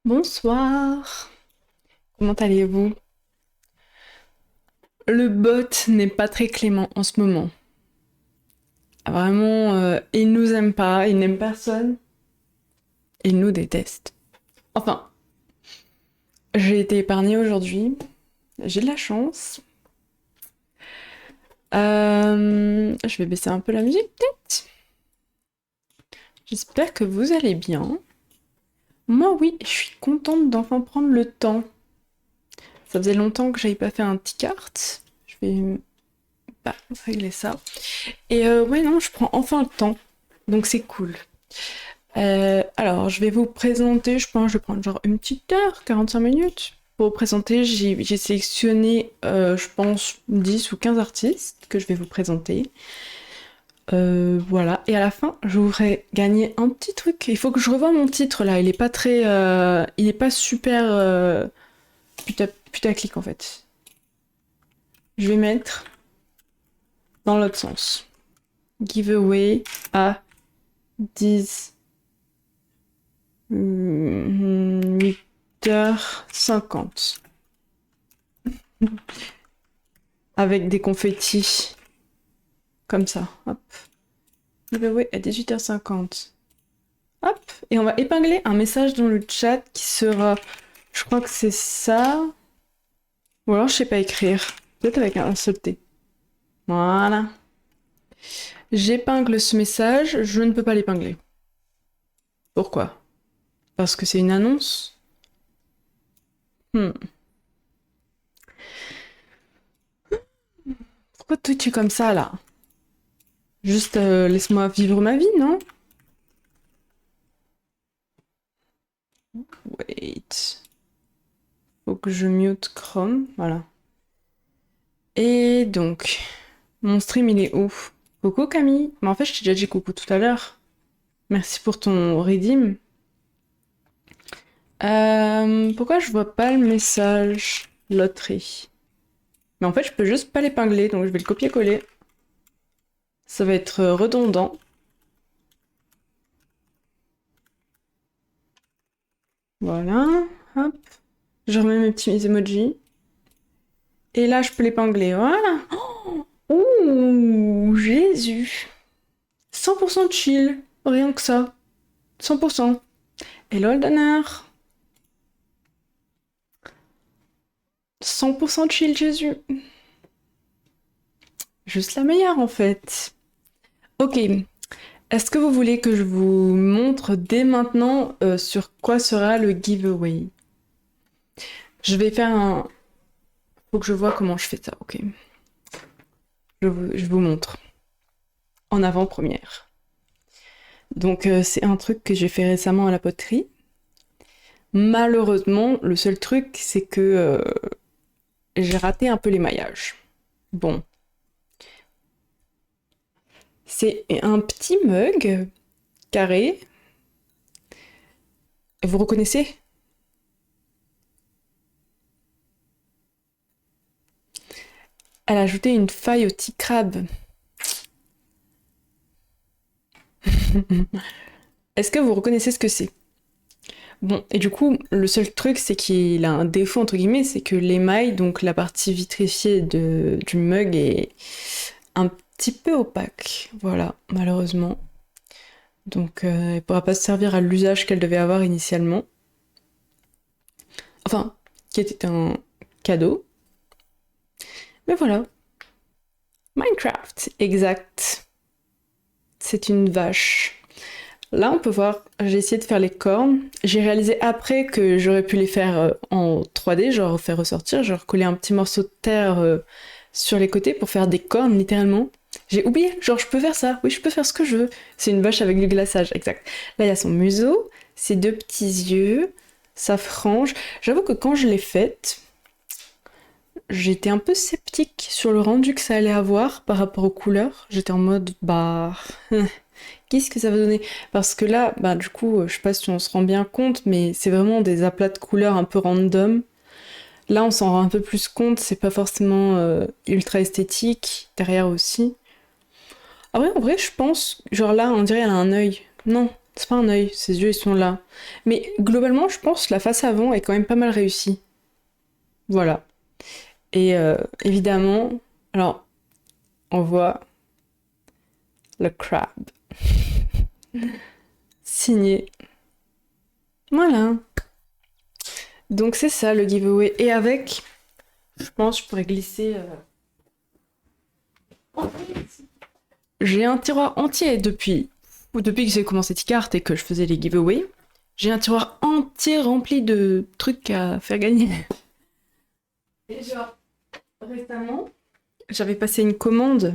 Bonsoir, comment allez-vous? Le bot n'est pas très clément en ce moment. Vraiment, il nous aime pas, il n'aime personne, il nous déteste. Enfin, j'ai été épargnée aujourd'hui, j'ai de la chance. Je vais baisser un peu la musique peut-être. J'espère que vous allez bien. Moi oui, je suis contente d'enfin prendre le temps. Ça faisait longtemps que j'avais pas fait un petit carte. Je vais régler ça. Et ouais, non, je prends enfin le temps. Donc c'est cool. Alors, je vais vous présenter, je pense, je vais prendre genre une petite heure, 45 minutes. Pour vous présenter, j'ai sélectionné, je pense, 10 ou 15 artistes que je vais vous présenter. Voilà. Et à la fin, je vous ferai gagner un petit truc. Il faut que je revoie mon titre là. Il est pas très. Il est pas super. Putaclic en fait. Je vais mettre dans l'autre sens. Giveaway à 10. 8h50. Avec des confettis. Comme ça. Hop. Giveaway à 18h50. Hop. Et on va épingler un message dans le chat qui sera. Je crois que c'est ça. Ou alors je sais pas écrire. Peut-être avec un seul T. Voilà. J'épingle ce message. Je ne peux pas l'épingler. Pourquoi? Parce que c'est une annonce? Pourquoi Twitch est comme ça là? Juste laisse-moi vivre ma vie, non? Wait. Faut que je mute Chrome, voilà. Et donc, mon stream il est où? Coucou Camille. Mais en fait, je t'ai déjà dit coucou tout à l'heure. Merci pour ton redeem. Pourquoi je vois pas le message loterie? Mais en fait, je peux juste pas l'épingler, donc je vais le copier-coller. Ça va être redondant. Voilà, hop. Je remets mes petits emojis. Et là, je peux l'épingler, voilà. Oh, ouh, Jésus. 100% chill, rien que ça. 100%. Hello le donneur. 100% chill Jésus. Juste la meilleure en fait. Ok. Est-ce que vous voulez que je vous montre dès maintenant sur quoi sera le giveaway? Je vais faire un... Faut que je vois comment je fais ça, ok. Je vous montre. En avant-première. Donc c'est un truc que j'ai fait récemment à la poterie. Malheureusement, le seul truc, c'est que j'ai raté un peu l'émaillage. Bon. C'est un petit mug carré. Vous reconnaissez? Elle a ajouté une faille au petit crabe. Est-ce que vous reconnaissez ce que c'est? Bon, et du coup, le seul truc, c'est qu'il a un défaut, entre guillemets, c'est que l'émail, donc la partie vitrifiée du mug, est un petit peu opaque. Voilà, malheureusement. Donc, elle ne pourra pas se servir à l'usage qu'elle devait avoir initialement. Enfin, qui était un cadeau. Mais voilà. Minecraft, exact. C'est une vache. Là, on peut voir, j'ai essayé de faire les cornes. J'ai réalisé après que j'aurais pu les faire en 3D, genre faire ressortir, genre coller un petit morceau de terre sur les côtés pour faire des cornes, littéralement. J'ai oublié, genre je peux faire ça, oui, je peux faire ce que je veux. C'est une vache avec du glaçage, exact. Là, il y a son museau, ses deux petits yeux, sa frange. J'avoue que quand je l'ai faite, j'étais un peu sceptique sur le rendu que ça allait avoir par rapport aux couleurs. J'étais en mode, bah... Qu'est-ce que ça va donner? Parce que là, bah du coup, je sais pas si on se rend bien compte, mais c'est vraiment des aplats de couleurs un peu random. Là, on s'en rend un peu plus compte, c'est pas forcément ultra esthétique, derrière aussi. Ah ouais, en vrai, je pense, genre là, on dirait elle a un œil. Non, C'est pas un œil, ses yeux ils sont là. Mais globalement, je pense que la face avant est quand même pas mal réussie. Voilà. Et évidemment, alors, on voit le crab. Signé. Voilà. Donc c'est ça le giveaway. Et avec, je pense, je pourrais glisser. J'ai un tiroir entier depuis que j'ai commencé Ticart et que je faisais les giveaways. J'ai un tiroir entier rempli de trucs à faire gagner. Et genre, récemment, j'avais passé une commande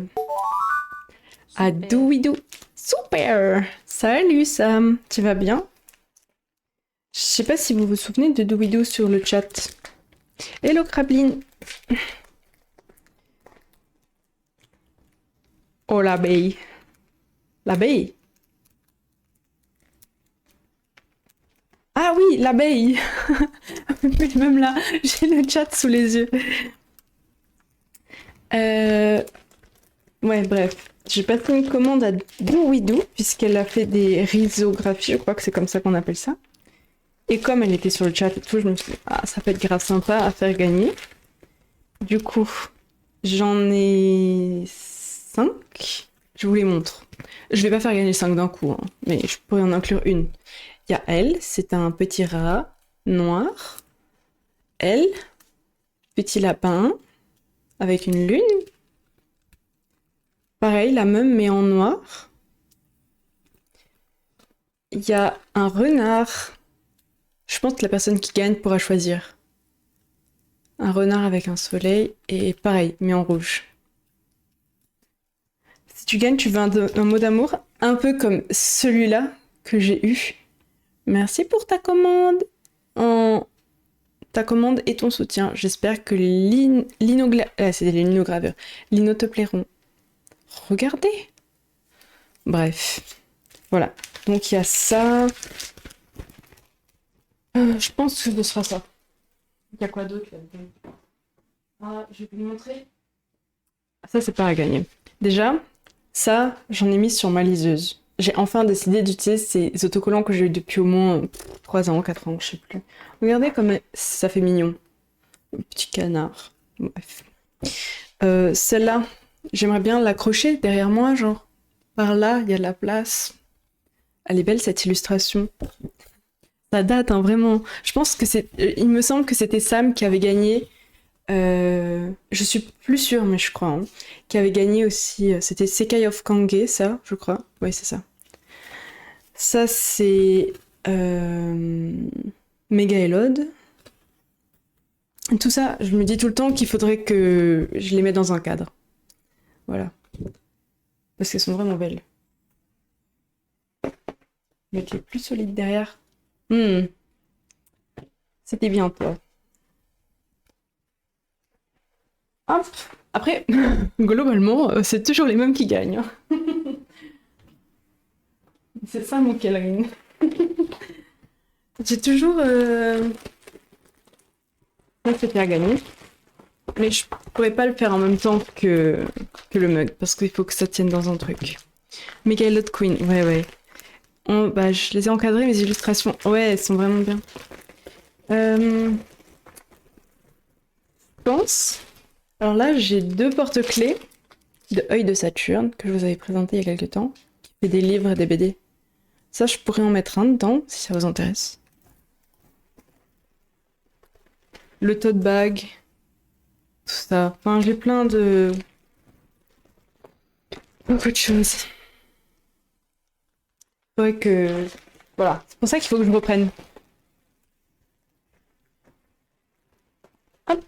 à Doobidoo. Super! Salut Sam, tu vas bien? Je sais pas si vous vous souvenez de Doobidoo sur le chat. Hello Krabline! Oh l'abeille! L'abeille! Ah oui, l'abeille! Même là, j'ai le chat sous les yeux. Ouais, bref. J'ai passé une commande à Doobidoo, puisqu'elle a fait des risographies, je crois que c'est comme ça qu'on appelle ça. Et comme elle était sur le chat et tout, je me suis dit, ah, ça peut être grave sympa à faire gagner. Du coup, j'en ai 5. Je vous les montre. Je vais pas faire gagner 5 d'un coup, hein, mais je pourrais en inclure une. Il y a elle, c'est un petit rat noir. Elle, petit lapin, avec une lune. Pareil, la même, mais en noir. Il y a un renard. Je pense que la personne qui gagne pourra choisir. Un renard avec un soleil, et pareil, mais en rouge. Si tu gagnes, tu veux un mot d'amour, un peu comme celui-là que j'ai eu. Merci pour ta commande. Ta commande et ton soutien. J'espère que c'est des linogravures. Lino te plairont. Regardez. Bref. Voilà. Donc il y a ça. Je pense que ce sera ça. Il y a quoi d'autre là-dedans? Ah, je vais vous montrer. Ça, c'est pas à gagner. Déjà, ça, j'en ai mis sur ma liseuse. J'ai enfin décidé d'utiliser ces autocollants que j'ai eu depuis au moins 3 ans, 4 ans, je sais plus. Regardez comme ça fait mignon. Un petit canard. Bref. Celle-là, j'aimerais bien l'accrocher derrière moi, genre. Par là, il y a de la place. Elle est belle cette illustration. Ça date, hein, vraiment. Je pense que c'est. Il me semble que c'était Sam qui avait gagné. Je suis plus sûre, mais je crois. Hein, qui avait gagné aussi. C'était Sekai of Kange, ça, je crois. Oui, c'est ça. Ça, c'est. Mega Elode. Tout ça, je me dis tout le temps qu'il faudrait que je les mette dans un cadre. Voilà. Parce qu'elles sont vraiment belles. Mettre les plus solides derrière. C'était bien, toi. Hop. Après, globalement, c'est toujours les mêmes qui gagnent. C'est ça mon Kelrin. J'ai toujours fait à gagner. Mais je pourrais pas le faire en même temps que le mug, parce qu'il faut que ça tienne dans un truc. Michaelot Queen, ouais. Bah, je les ai encadrées, mes illustrations. Ouais, elles sont vraiment bien. Je pense. Alors là, j'ai 2 porte-clés de Œil de Saturne que je vous avais présenté il y a quelques temps, qui fait des livres et des BD. Ça, je pourrais en mettre un dedans, si ça vous intéresse. Le tote bag, tout ça. Enfin, j'ai plein de... beaucoup de choses. Faudrait que... Voilà, c'est pour ça qu'il faut que je reprenne. Hop.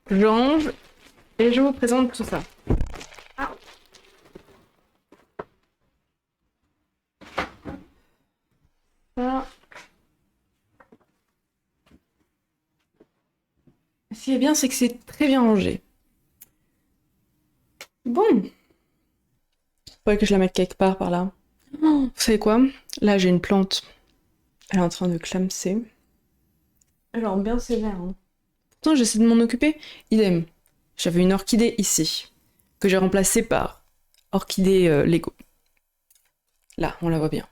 Je range et je vous présente tout ça. Ça. Ce qui est bien, c'est que c'est très bien rangé. Bon. Faudrait que je la mette quelque part par là. Oh, vous savez quoi? Là, j'ai une plante. Elle est en train de clamser. Elle est bien sévère. Hein. Pourtant, j'essaie de m'en occuper. Idem. J'avais une orchidée ici, que j'ai remplacée par orchidée Lego. Là, on la voit bien.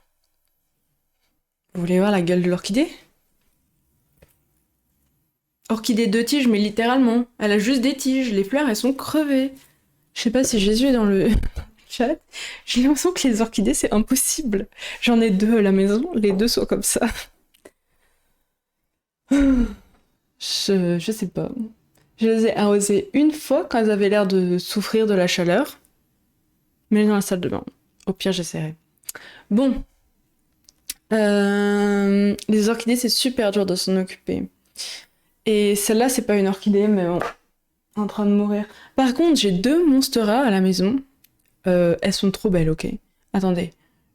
Vous voulez voir la gueule de l'orchidée? Orchidée de tiges, mais littéralement. Elle a juste des tiges. Les fleurs, elles sont crevées. Je sais pas si Jésus est dans le chat. J'ai l'impression que les orchidées, c'est impossible. J'en ai deux à la maison. Les deux sont comme ça. Je sais pas. Je les ai arrosées une fois quand elles avaient l'air de souffrir de la chaleur. Mais dans la salle de bain. Au pire, j'essaierai. Bon. Les orchidées, c'est super dur de s'en occuper. Et celle-là, c'est pas une orchidée, mais bon, en train de mourir. Par contre, j'ai deux monsteras à la maison. Elles sont trop belles, ok? Attendez.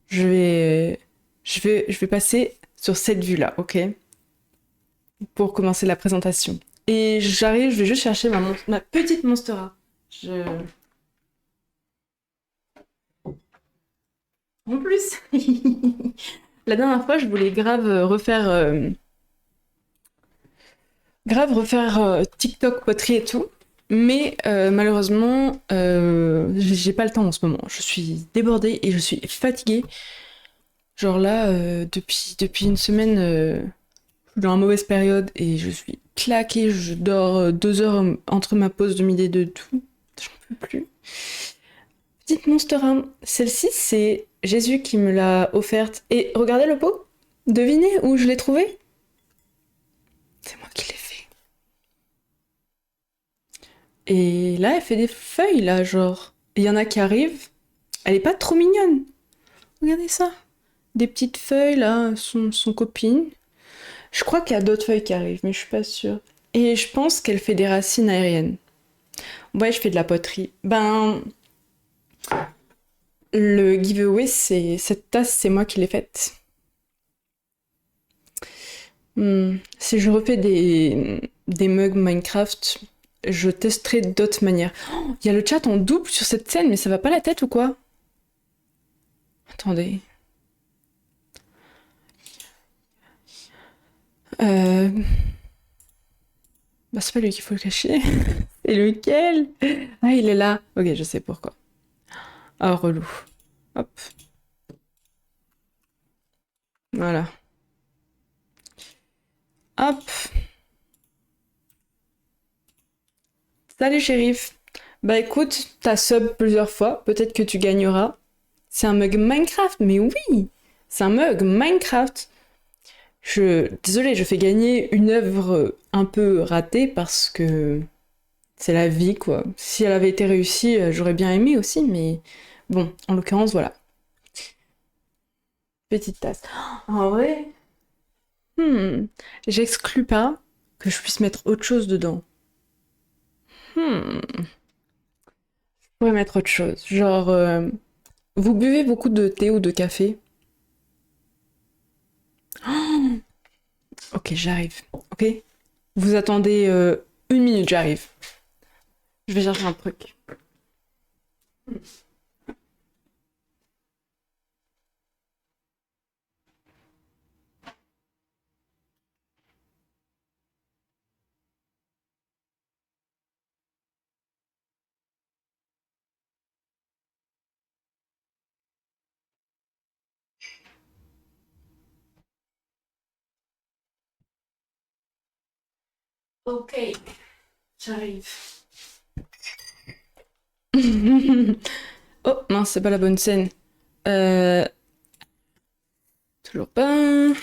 Je vais passer sur cette vue-là, ok? Pour commencer la présentation. Et j'arrive, je vais juste chercher ma petite monstera. En plus, la dernière fois, je voulais grave refaire TikTok, poterie et tout. Mais malheureusement, j'ai pas le temps en ce moment. Je suis débordée et je suis fatiguée. Genre là, depuis une semaine, je suis dans une mauvaise période et je suis claquée. Je dors 2 heures entre ma pause de midi et de tout. J'en peux plus. Petite Monstera. Celle-ci, c'est Jésus qui me l'a offerte. Et regardez le pot. Devinez où je l'ai trouvée? C'est moi qui l'ai fait. Et là, elle fait des feuilles, là, genre. Il y en a qui arrivent. Elle est pas trop mignonne. Regardez ça. Des petites feuilles, là, son copine. Je crois qu'il y a d'autres feuilles qui arrivent, mais je suis pas sûre. Et je pense qu'elle fait des racines aériennes. Ouais, je fais de la poterie. Ben, le giveaway, c'est cette tasse, c'est moi qui l'ai faite. Si je refais des mugs Minecraft, je testerai d'autres manières. Oh, il y a le chat en double sur cette scène, mais ça va pas la tête ou quoi? Attendez. Bah, c'est pas lui qu'il faut le cacher. C'est lequel? Ah, il est là. Ok, je sais pourquoi. Ah, relou. Hop. Voilà. Hop. Salut, shérif. Bah écoute, t'as sub plusieurs fois, peut-être que tu gagneras. C'est un mug Minecraft, mais oui! C'est un mug Minecraft. Désolée, je fais gagner une œuvre un peu ratée parce que c'est la vie, quoi. Si elle avait été réussie, j'aurais bien aimé aussi, mais bon, en l'occurrence, voilà. Petite tasse. En vrai, j'exclus pas que je puisse mettre autre chose dedans. Je pourrais mettre autre chose. Genre, vous buvez beaucoup de thé ou de café? Ok, j'arrive. Ok? Vous attendez 1 minute, j'arrive. Je vais chercher un truc. Ok, j'arrive. Oh mince, c'est pas la bonne scène. Euh... Toujours pas.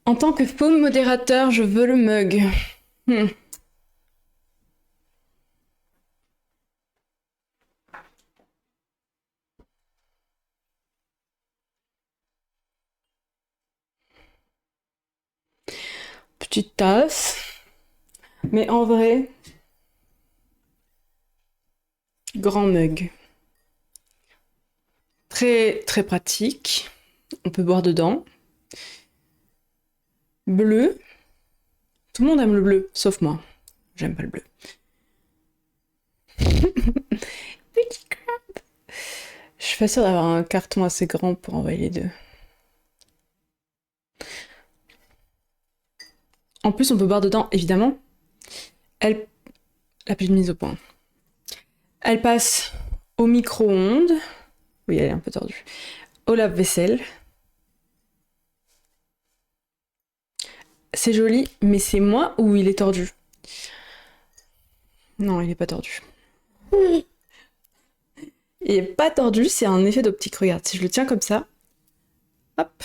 En tant que faux modérateur, je veux le mug. Hmm. Petite tasse. Mais en vrai, grand mug. Très très pratique. On peut boire dedans. Bleu. Tout le monde aime le bleu, sauf moi. J'aime pas le bleu. Petit crabe. Je suis pas sûre d'avoir un carton assez grand pour envoyer les deux. En plus, on peut boire dedans, évidemment. Elle... La petite mise au point. Elle passe au micro-ondes. Oui, elle est un peu tordue. Au lave-vaisselle. C'est joli, mais c'est moi ou il est tordu? Non, il est pas tordu. Il est pas tordu, c'est un effet d'optique. Regarde, si je le tiens comme ça, hop,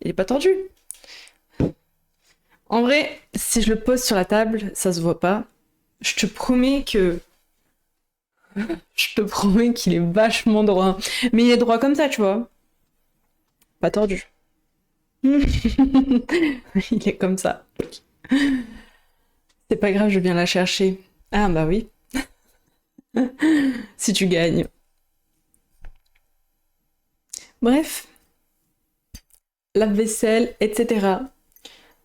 il est pas tordu. En vrai, si je le pose sur la table, ça se voit pas. Je te promets que... Je te promets qu'il est vachement droit. Mais il est droit comme ça, tu vois. Pas tordu. Il est comme ça. C'est pas grave, je viens la chercher. Ah bah oui. Si tu gagnes. Bref, lave-vaisselle, etc.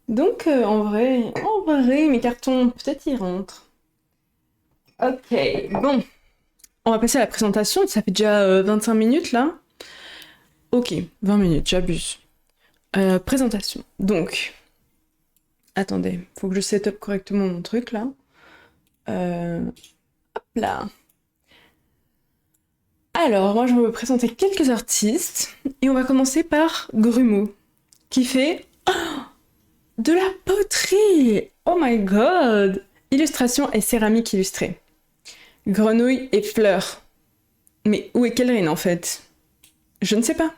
Donc en vrai, mes cartons, peut-être ils rentrent. Ok, bon. On va passer à la présentation. Ça fait déjà 25 minutes là. Ok, 20 minutes, j'abuse. Présentation. Donc, attendez, faut que je set up correctement mon truc là. Hop là. Alors, moi je vais vous présenter quelques artistes et on va commencer par Grumeau qui fait de la poterie. Oh my god. Illustration et céramique illustrée. Grenouille et fleurs. Mais où est Kellerine en fait? Je ne sais pas.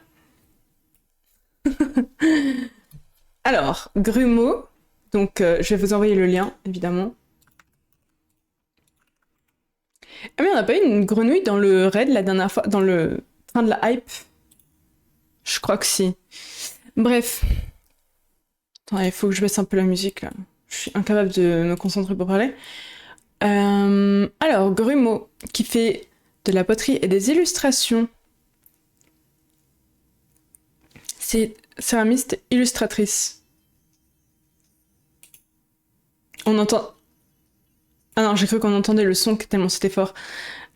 Alors, Grumeau, donc je vais vous envoyer le lien, évidemment. Ah mais on n'a pas eu une grenouille dans le raid la dernière fois, dans le train de la hype? Je crois que si. Bref. Attends, il faut que je baisse un peu la musique là. Je suis incapable de me concentrer pour parler. Alors, Grumeau, qui fait de la poterie et des illustrations. C'est céramiste illustratrice. On entend... Ah non, j'ai cru qu'on entendait le son tellement c'était fort.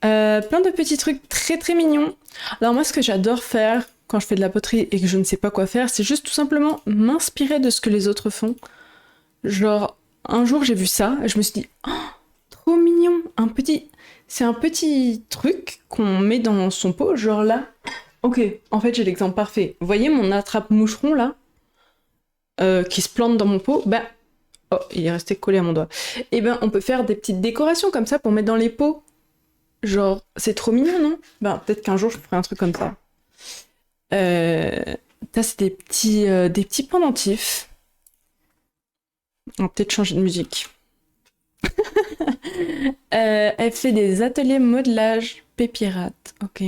Plein de petits trucs très très mignons. Alors moi, ce que j'adore faire quand je fais de la poterie et que je ne sais pas quoi faire, c'est juste tout simplement m'inspirer de ce que les autres font. Genre, un jour j'ai vu ça et je me suis dit, oh, trop mignon, un petit... C'est un petit truc qu'on met dans son pot, genre là. Ok, en fait j'ai l'exemple parfait. Vous voyez mon attrape-moucheron là, qui se plante dans mon pot? Bah, oh, il est resté collé à mon doigt. Et ben, on peut faire des petites décorations comme ça pour mettre dans les pots. Genre, c'est trop mignon, non? Ben, peut-être qu'un jour je ferai un truc comme ça. Ça, c'est des petits pendentifs. On va peut-être changer de musique. Elle fait des ateliers modelage Pépirate. Ok.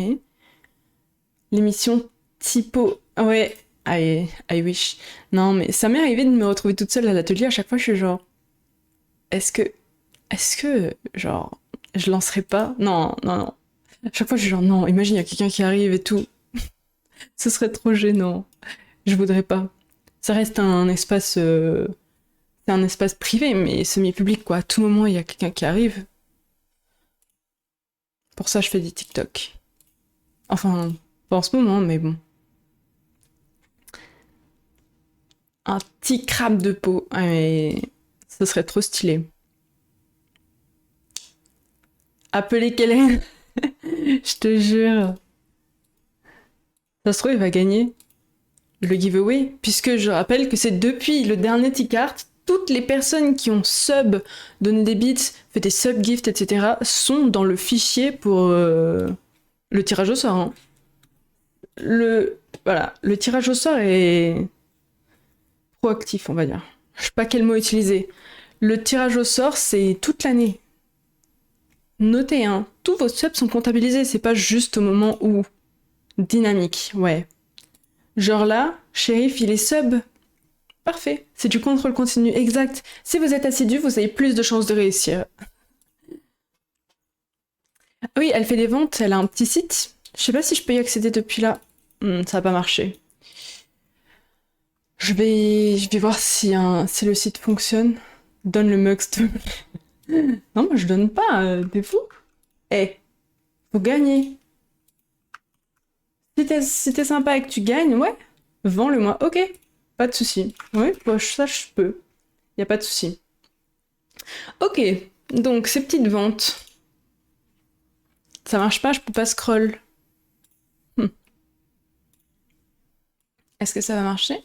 L'émission Typo. Ouais, I wish. Non, mais ça m'est arrivé de me retrouver toute seule à l'atelier. À chaque fois, je suis genre, est-ce que, genre, je lancerai pas? Non, non, non. À chaque fois, je suis genre, non, imagine, il y a quelqu'un qui arrive et tout. Ce serait trop gênant. Je voudrais pas. Ça reste un espace, c'est un espace privé, mais semi-public, quoi. À tout moment, il y a quelqu'un qui arrive. Pour ça, je fais des TikTok. Enfin, pas en ce moment, mais bon. Un petit crabe de peau. Ah, mais ce serait trop stylé. Appelez Kellen. Je te jure. Ça se trouve, il va gagner le giveaway, puisque je rappelle que c'est depuis le dernier Ticart, toutes les personnes qui ont sub, donné des bits, fait des sub-gifts, etc., sont dans le fichier pour le tirage au sort. Hein. Voilà, le tirage au sort est proactif, on va dire. Je sais pas quel mot utiliser. Le tirage au sort, c'est toute l'année. Notez, hein, tous vos subs sont comptabilisés, c'est pas juste au moment où. Dynamique, ouais. Genre là, shérif, il est sub. Parfait, c'est du contrôle continu, exact. Si vous êtes assidu, vous avez plus de chances de réussir. Oui, elle fait des ventes, elle a un petit site. Je sais pas si je peux y accéder depuis là. Ça va pas marcher. Je vais voir si le site fonctionne. Donne le mux. Non, moi je donne pas, t'es fou? Eh, faut gagner. Si t'es sympa et que tu gagnes, ouais, vends-le-moi. Ok, pas de souci. Oui, bah, ça je peux. Y a pas de souci. Ok, donc ces petites ventes. Ça marche pas, je peux pas scroll. Est-ce que ça va marcher?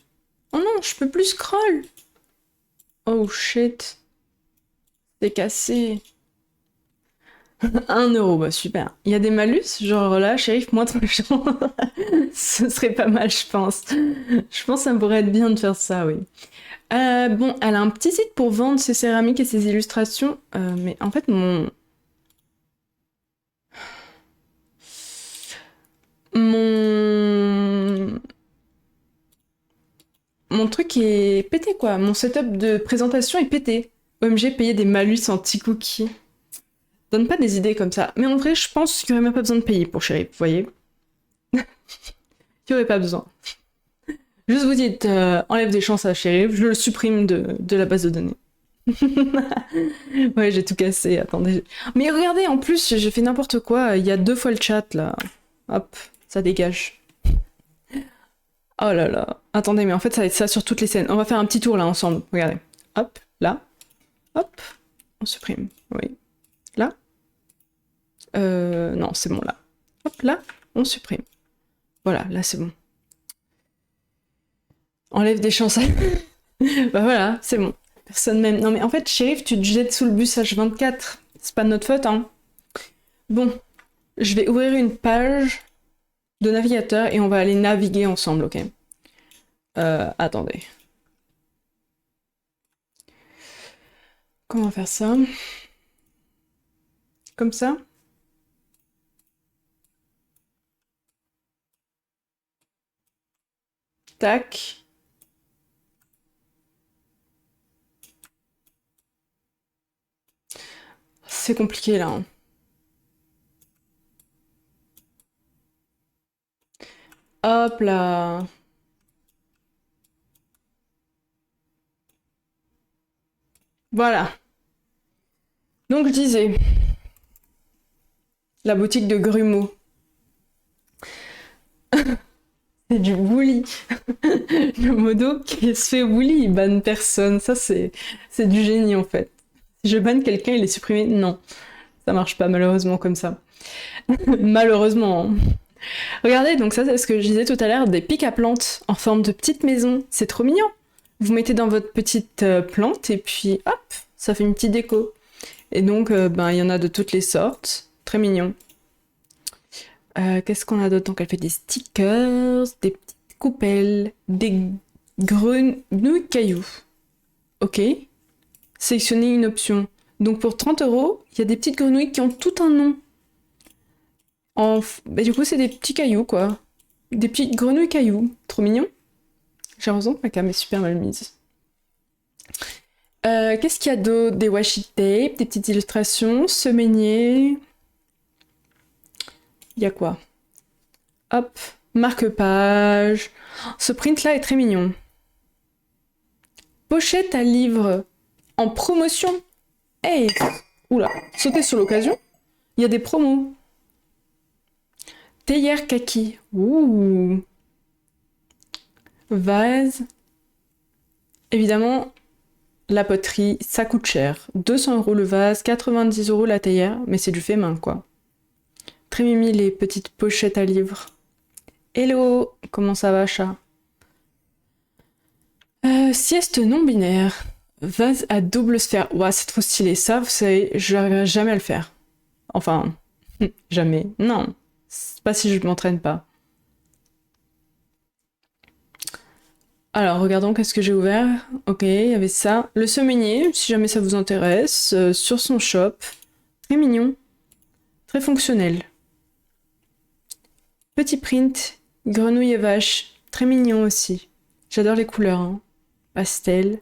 Oh non, je peux plus scroll! Oh shit. C'est cassé. 1 euro, bah super. Il y a des malus, genre là, shérif, moins 30 jours. Ce serait pas mal, je pense. Je pense que ça pourrait être bien de faire ça, oui. Bon, elle a un petit site pour vendre ses céramiques et ses illustrations, mais en fait, mon... Mon truc est pété, quoi. Mon setup de présentation est pété. OMG, payer des malus en petits cookies. Donne pas des idées comme ça. Mais en vrai, je pense qu'il n'y aurait même pas besoin de payer pour shérif, vous voyez. Il n'y aurait pas besoin. Juste vous dites, enlève des chances à shérif, je le supprime de la base de données. Ouais, j'ai tout cassé, attendez. Mais regardez, en plus, j'ai fait n'importe quoi. Il y a 2 fois le chat, là. Hop, ça dégage. Oh là là. Attendez, mais en fait, ça va être ça sur toutes les scènes. On va faire un petit tour, là, ensemble. Regardez. Hop, là. Hop, on supprime. Oui. Là. Non, c'est bon, là. Hop, là, on supprime. Voilà, là, c'est bon. Enlève des chances. Bah voilà, c'est bon. Personne même. Non, mais en fait, shérif, tu te jettes sous le bus H24. C'est pas de notre faute, hein. Bon, je vais ouvrir une page de navigateur et on va aller naviguer ensemble, ok? Attendez. Comment faire ça? Comme ça? Tac. C'est compliqué là, hein. Hop là. Voilà. Donc je disais, la boutique de grumeaux. C'est du bully. Le modo qui se fait bully, il banne personne. Ça, c'est du génie en fait. Si je banne quelqu'un, il est supprimé. Non, ça marche pas malheureusement comme ça. Malheureusement, hein. Regardez, donc ça c'est ce que je disais tout à l'heure, des pics à plantes en forme de petite maison. C'est trop mignon. Vous mettez dans votre petite plante et puis hop, ça fait une petite déco. Et donc, ben, il y en a de toutes les sortes. Très mignon. Qu'est-ce qu'on a d'autre? Donc, elle fait des stickers, des petites coupelles, des grenouilles cailloux. Ok. Sélectionnez une option. Donc, pour 30 euros, il y a des petites grenouilles qui ont tout un nom. Bah, du coup, c'est des petits cailloux, quoi. Des petites grenouilles cailloux. Trop mignon. J'ai l'impression que ma cam est super mal mise. Qu'est-ce qu'il y a d'autre? Des washi tape, des petites illustrations, semainier. Il y a quoi? Hop, marque-page. Ce print-là est très mignon. Pochette à livre en promotion. Hey! Oula, sautez sur l'occasion. Il y a des promos. Théière kaki. Ouh. Vase. Évidemment, la poterie, ça coûte cher. 200 euros le vase, 90 euros la théière, mais c'est du fait main, quoi. Très mimi les petites pochettes à livres. Hello, comment ça va, chat? Sieste non binaire. Vase à double sphère. Ouah, c'est trop stylé. Ça, vous savez, j'arriverai jamais à le faire. Enfin, jamais. Non. C'est pas si je m'entraîne pas. Alors, regardons qu'est-ce que j'ai ouvert. Ok, il y avait ça. Le semainier, si jamais ça vous intéresse, sur son shop. Très mignon. Très fonctionnel. Petit print. Grenouille et vache. Très mignon aussi. J'adore les couleurs, hein. Pastel.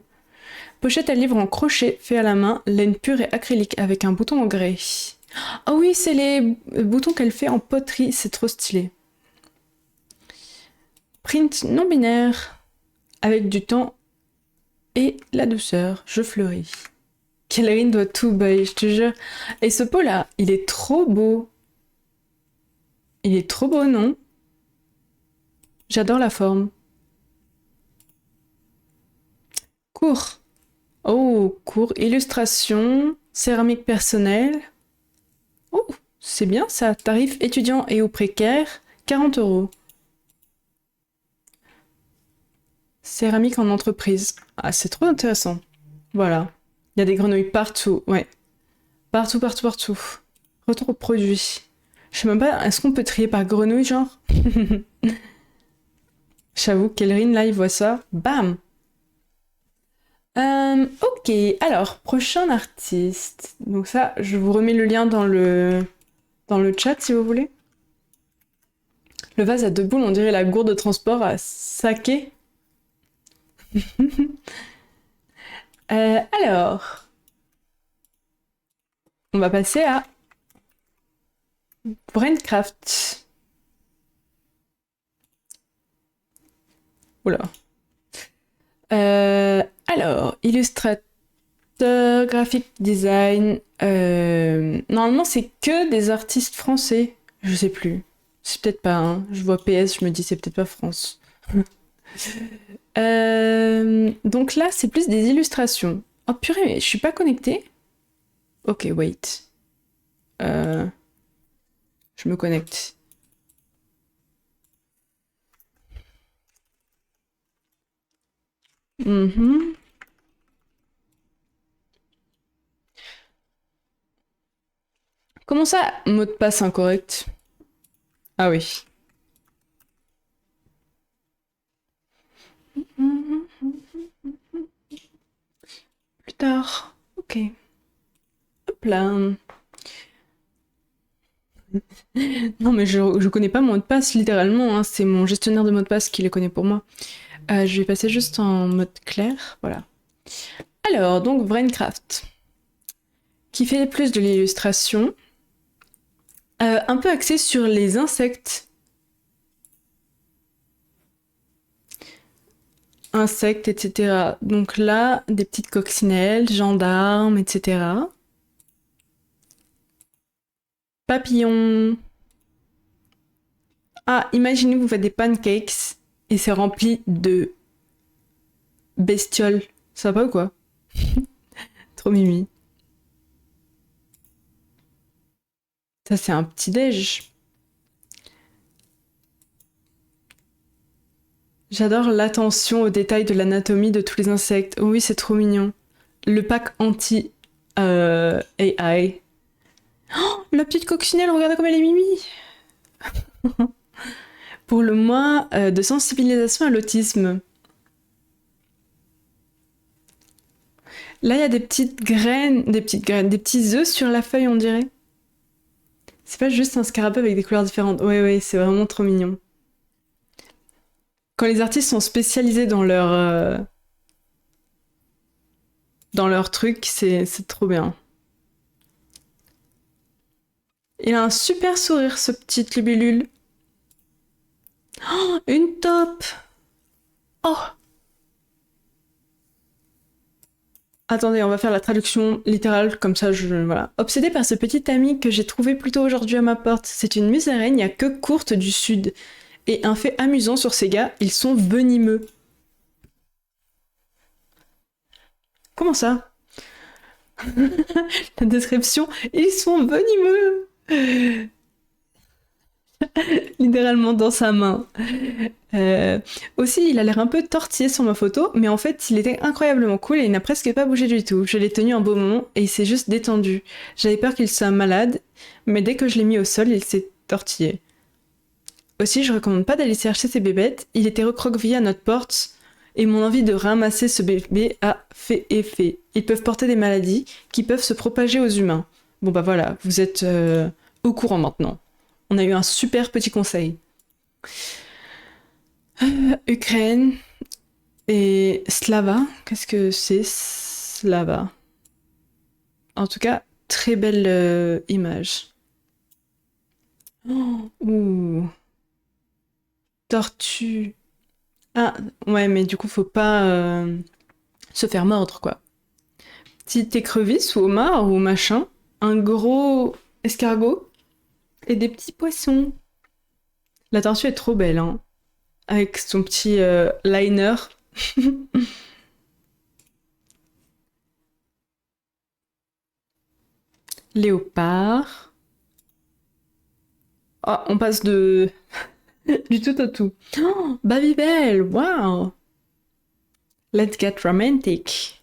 Pochette à livre en crochet, fait à la main, laine pure et acrylique avec un bouton en grès. Ah oui, c'est les boutons qu'elle fait en poterie, c'est trop stylé. Print non binaire, avec du temps et la douceur, je fleuris. Kellerine doit tout bailler, je te jure. Et ce pot-là, il est trop beau. Il est trop beau, non? J'adore la forme. Court. Oh, court. Illustration, céramique personnelle. Oh, c'est bien ça. Tarif étudiant et ou précaire, 40 euros. Céramique en entreprise. Ah, c'est trop intéressant. Voilà. Il y a des grenouilles partout, ouais. Partout, partout, partout. Retour au produit. Je sais même pas, est-ce qu'on peut trier par grenouille, genre? J'avoue, Kelrin, là, il voit ça. Bam! Ok, alors, prochain artiste. Donc ça, je vous remets le lien dans le chat, si vous voulez. Le vase à deux boules, on dirait la gourde de transport à saké. Alors, on va passer à Braincraft. Oula. Alors, illustrateur, graphic design. Normalement, c'est que des artistes français. Je sais plus. C'est peut-être pas, hein. Je vois PS, je me dis c'est peut-être pas France. Donc là, c'est plus des illustrations. Oh purée, mais je suis pas connectée. Ok, wait. Je me connecte. Mhm. Comment ça, mot de passe incorrect? Ah oui. Mhm. Plus tard. Ok. Hop là. Non, mais je connais pas mon mot de passe littéralement, hein. C'est mon gestionnaire de mots de passe qui les connaît pour moi. Je vais passer juste en mode clair. Voilà. Alors, donc, Braincraft, qui fait plus de l'illustration, un peu axé sur les insectes. Insectes, etc. Donc là, des petites coccinelles, gendarmes, etc. Papillons. Ah, imaginez vous faites des pancakes et c'est rempli de bestioles. Ça va pas ou quoi? Trop mimi. Ça, c'est un petit déj. J'adore l'attention aux détails de l'anatomie de tous les insectes. Oh oui, c'est trop mignon. Le pack anti AI. Oh, la petite coccinelle, regardez comme elle est mimi. Pour le mois de sensibilisation à l'autisme. Là, il y a des petites graines, des petits œufs sur la feuille, on dirait. C'est pas juste un scarabée avec des couleurs différentes. Ouais, ouais, c'est vraiment trop mignon. Quand les artistes sont spécialisés dans leur truc, c'est trop bien. Il a un super sourire, ce petit libellule. Oh, une taupe. Oh. Attendez, on va faire la traduction littérale, comme ça Voilà. Obsédé par ce petit ami que j'ai trouvé plus tôt aujourd'hui à ma porte, c'est une musaraigne à queue courte du sud. Et un fait amusant sur ces gars, ils sont venimeux. Comment ça? La description, ils sont venimeux. Littéralement dans sa main. Aussi, il a l'air un peu tortillé sur ma photo, mais en fait, il était incroyablement cool et il n'a presque pas bougé du tout. Je l'ai tenu un beau moment et il s'est juste détendu. J'avais peur qu'il soit malade, mais dès que je l'ai mis au sol, il s'est tortillé. Aussi, je recommande pas d'aller chercher ces bébêtes. Il était recroquevillé à notre porte et mon envie de ramasser ce bébé a fait effet. Ils peuvent porter des maladies qui peuvent se propager aux humains. Bon bah voilà, vous êtes au courant maintenant. On a eu un super petit conseil. Ukraine et Slava. Qu'est-ce que c'est Slava? En tout cas, très belle image. Oh, ouh. Tortue. Ah, ouais, mais du coup, faut pas se faire mordre, quoi. Petite écrevisse ou homard ou machin. Un gros escargot et des petits poissons. La tortue est trop belle, hein. Avec son petit liner. Léopard. Ah, on passe de du tout au tout. Oh, Babybel, waouh! Let's get romantic.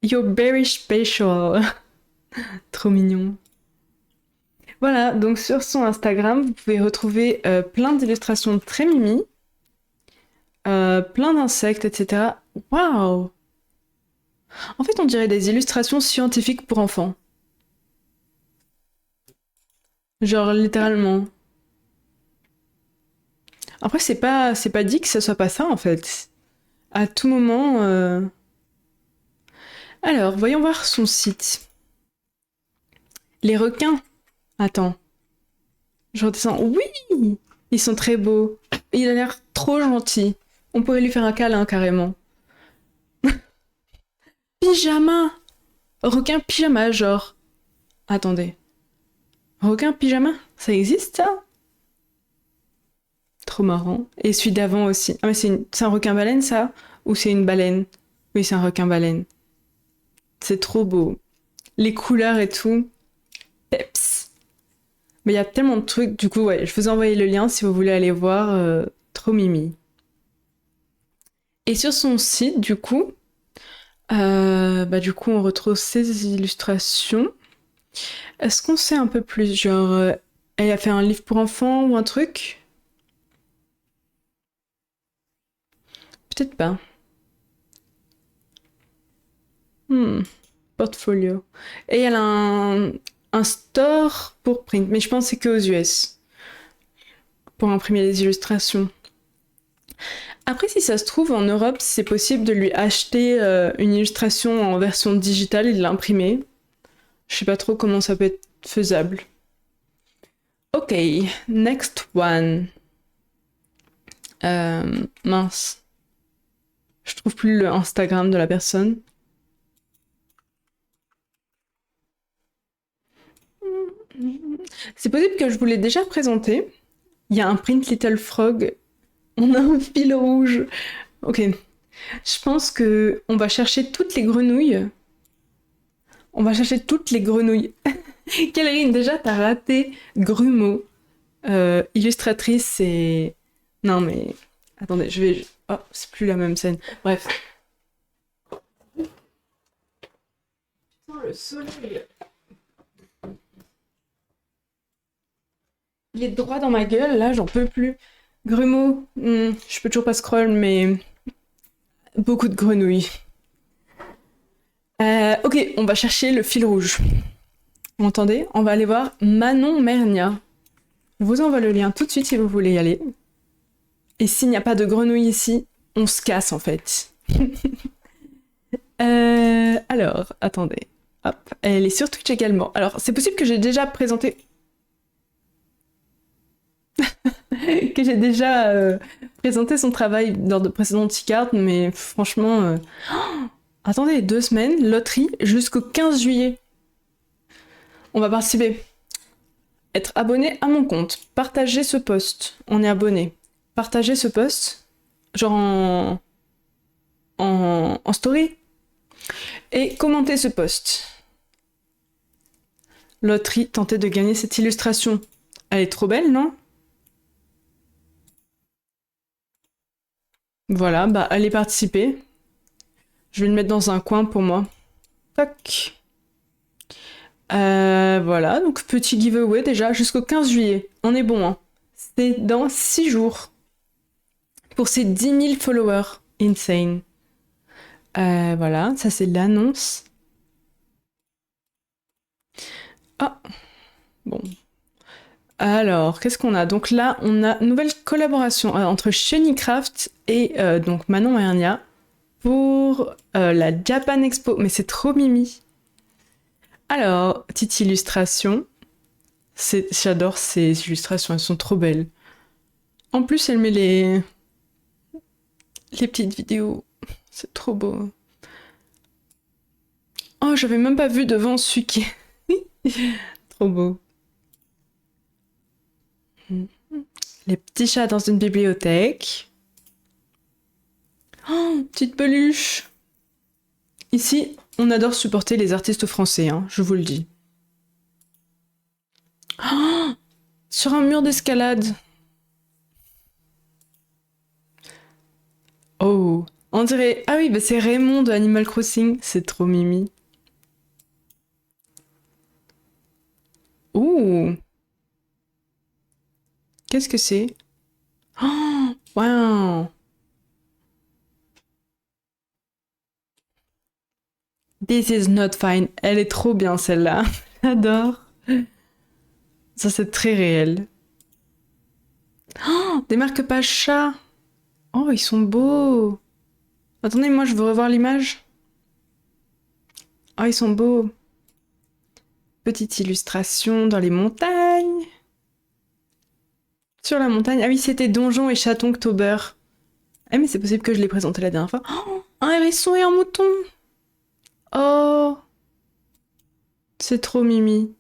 You're very special. Trop mignon. Voilà, donc sur son Instagram, vous pouvez retrouver plein d'illustrations très mimi, plein d'insectes, etc. Waouh! En fait, on dirait des illustrations scientifiques pour enfants. Genre, littéralement. Après, c'est pas dit que ça soit pas ça, en fait. À tout moment... Alors, voyons voir son site. Les requins. Attends. Je redescends. Oui! Ils sont très beaux. Il a l'air trop gentil. On pourrait lui faire un câlin, carrément. Pyjama! Requin pyjama, genre. Attendez. Requin pyjama? Ça existe, ça? Trop marrant. Et celui d'avant aussi. Ah, mais c'est un requin-baleine, ça? Ou c'est une baleine? Oui, c'est un requin-baleine. C'est trop beau. Les couleurs et tout. Peps. Mais il y a tellement de trucs. Du coup, ouais, je vous envoie le lien si vous voulez aller voir. Trop mimi. Et sur son site, du coup, on retrouve ces illustrations. Est-ce qu'on sait un peu plus? Genre, elle a fait un livre pour enfants ou un truc? Peut-être pas. Portfolio. Et elle a un store pour print, mais je pense que c'est que aux US. Pour imprimer les illustrations. Après, si ça se trouve, en Europe, c'est possible de lui acheter une illustration en version digitale et de l'imprimer. Je sais pas trop comment ça peut être faisable. Ok, next one. Mince. Je trouve plus le Instagram de la personne. C'est possible que je vous l'ai déjà présenté. Il y a un print Little Frog. On a un fil rouge. Ok. Je pense que on va chercher toutes les grenouilles. On va chercher toutes les grenouilles. Kellerine, déjà, t'as raté Grumeau. Illustratrice et... Non, mais... Attendez, je vais... Oh, c'est plus la même scène. Bref. Putain, le soleil... Il est droit dans ma gueule, là, j'en peux plus. Grumeau, je peux toujours pas scroll, mais... Beaucoup de grenouilles. Ok, on va chercher le fil rouge. Vous entendez? On va aller voir Manon Mernia. Je vous envoie le lien tout de suite si vous voulez y aller. Et s'il n'y a pas de grenouille ici, on se casse en fait. Alors, attendez. Hop, elle est sur Twitch également. Alors, c'est possible que j'ai déjà présenté... que j'ai déjà présenté son travail lors de précédentes cartes, mais franchement... Oh, attendez, 2 semaines, loterie, jusqu'au 15 juillet. On va participer. Être abonné à mon compte. Partager ce post. On est abonné. Partager ce post. Genre en story. Et commenter ce post. Loterie, tenter de gagner cette illustration. Elle est trop belle, non? Voilà, bah allez participer. Je vais le mettre dans un coin pour moi. Toc. Voilà, donc petit giveaway déjà jusqu'au 15 juillet. On est bon, hein. C'est dans 6 jours. Pour ces 10 000 followers. Insane. Voilà, ça c'est l'annonce. Ah, bon. Alors, qu'est-ce qu'on a? Donc là, on a une nouvelle collaboration entre Shiny-Craft et donc Manon Hernia pour la Japan Expo. Mais c'est trop mimi. Alors, petite illustration. J'adore ces illustrations, elles sont trop belles. En plus, elle met les petites vidéos. C'est trop beau. Oh, j'avais même pas vu devant celui qui... Trop beau. Les petits chats dans une bibliothèque. Oh, petite peluche. Ici, on adore supporter les artistes français, hein, je vous le dis. Oh, sur un mur d'escalade. On dirait... Ah oui, bah c'est Raymond de Animal Crossing. C'est trop mimi. Ouh. Qu'est-ce que c'est? Oh, wow. This is not fine. Elle est trop bien celle-là. J'adore. Ça c'est très réel. Oh, des marque-pages chats. Oh, ils sont beaux. Attendez, moi je veux revoir l'image. Oh, ils sont beaux. Petite illustration dans les montagnes. Sur la montagne. Ah oui, c'était Donjon et Chaton October. Ah mais c'est possible que je l'ai présenté la dernière fois. Oh, un hérisson et un mouton. Oh, c'est trop mimi.